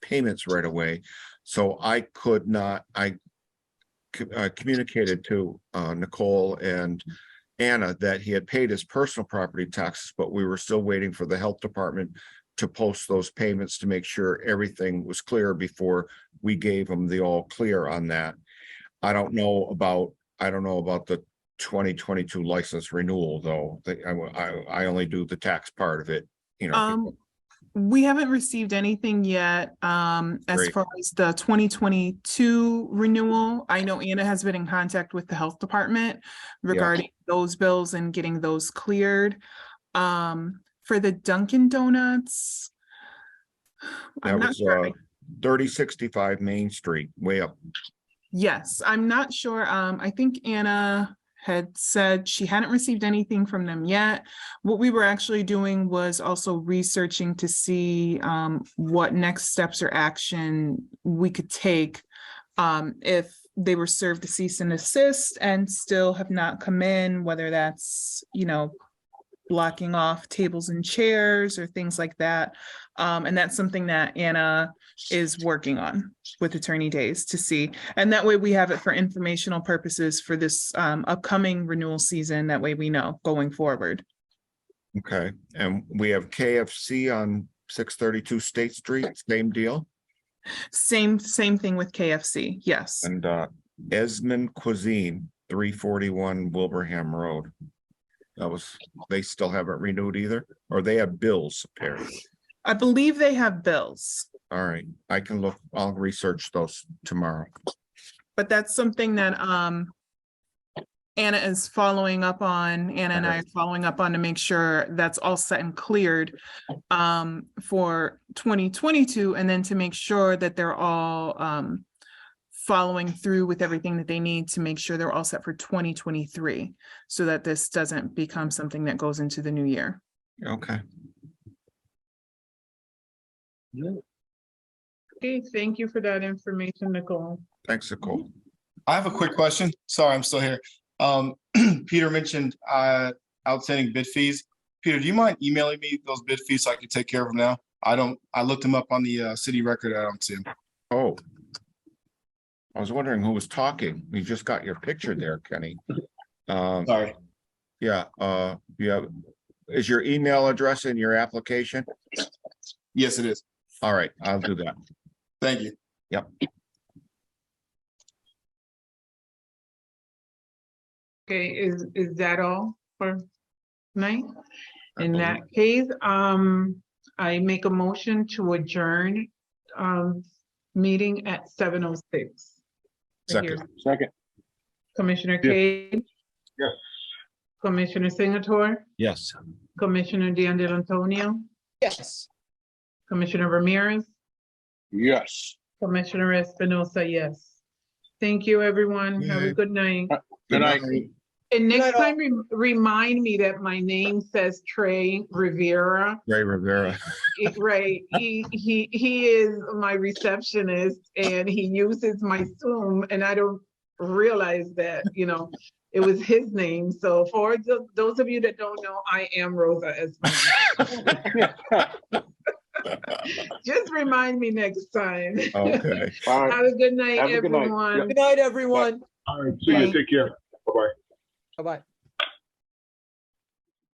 payments right away. So I could not, I communicated to Nicole and Anna that he had paid his personal property taxes, but we were still waiting for the health department to post those payments to make sure everything was clear before we gave him the all clear on that. I don't know about the 2022 license renewal though. I only do the tax part of it, you know. We haven't received anything yet as Great. far as the 2022 renewal. I know Anna has been in contact with the health department regarding those bills and getting those cleared. For the Dunkin' Donuts, That was 3065 Main Street, way up. Yes, I'm not sure. I think Anna had said she hadn't received anything from them yet. What we were actually doing was also researching to see what next steps or action we could take if they were served a cease and desist and still have not come in, whether that's, blocking off tables and chairs or things like that. And that's something that Anna is working on with Attorney Days to see. And that way we have it for informational purposes for this upcoming renewal season. That way we know going forward. Okay, and we have KFC on 632 State Street, same deal? Same thing with KFC, yes. And Esmond Cuisine, 341 Wilbraham Road. They still haven't renewed either, or they have bills apparently. I believe they have bills. All right, I'll research those tomorrow. But that's something that Anna is following up on. Anna and I are following up on to make sure that's all set and cleared for 2022, and then to make sure that they're all following through with everything that they need to make sure they're all set for 2023, so that this doesn't become something that goes into the new year. Okay. Okay, thank you for that information, Nicole. Thanks, Nicole. I have a quick question. Sorry, I'm still here. Peter mentioned outstanding bid fees. Peter, do you mind emailing me those bid fees so I can take care of them now? I looked them up on the city record. I don't see them. Oh, I was wondering who was talking. You just got your picture there, Kenny. Sorry. Yeah, is your email address in your application? Yes, it is. All right, I'll do that. Thank you. Yep. Okay, is that all for tonight? In that case, I make a motion to adjourn meeting at 7:06. Second. Commissioner Cade? Yes. Commissioner Singleton? Yes. Commissioner D'Antonio? Yes. Commissioner Ramirez? Yes. Commissioner Espinosa, yes. Thank you, everyone. Have a good night. Good night. And next time, remind me that my name says Trey Rivera. Ray Rivera. Right, he is my receptionist and he uses my Zoom and I don't realize that, it was his name. So for those of you that don't know, I am Rosa Espinosa. Just remind me next time. Okay. All right. Have a good night, Have a good night. everyone. Good night, everyone. All right, see you. Take care. Bye-bye. Bye-bye.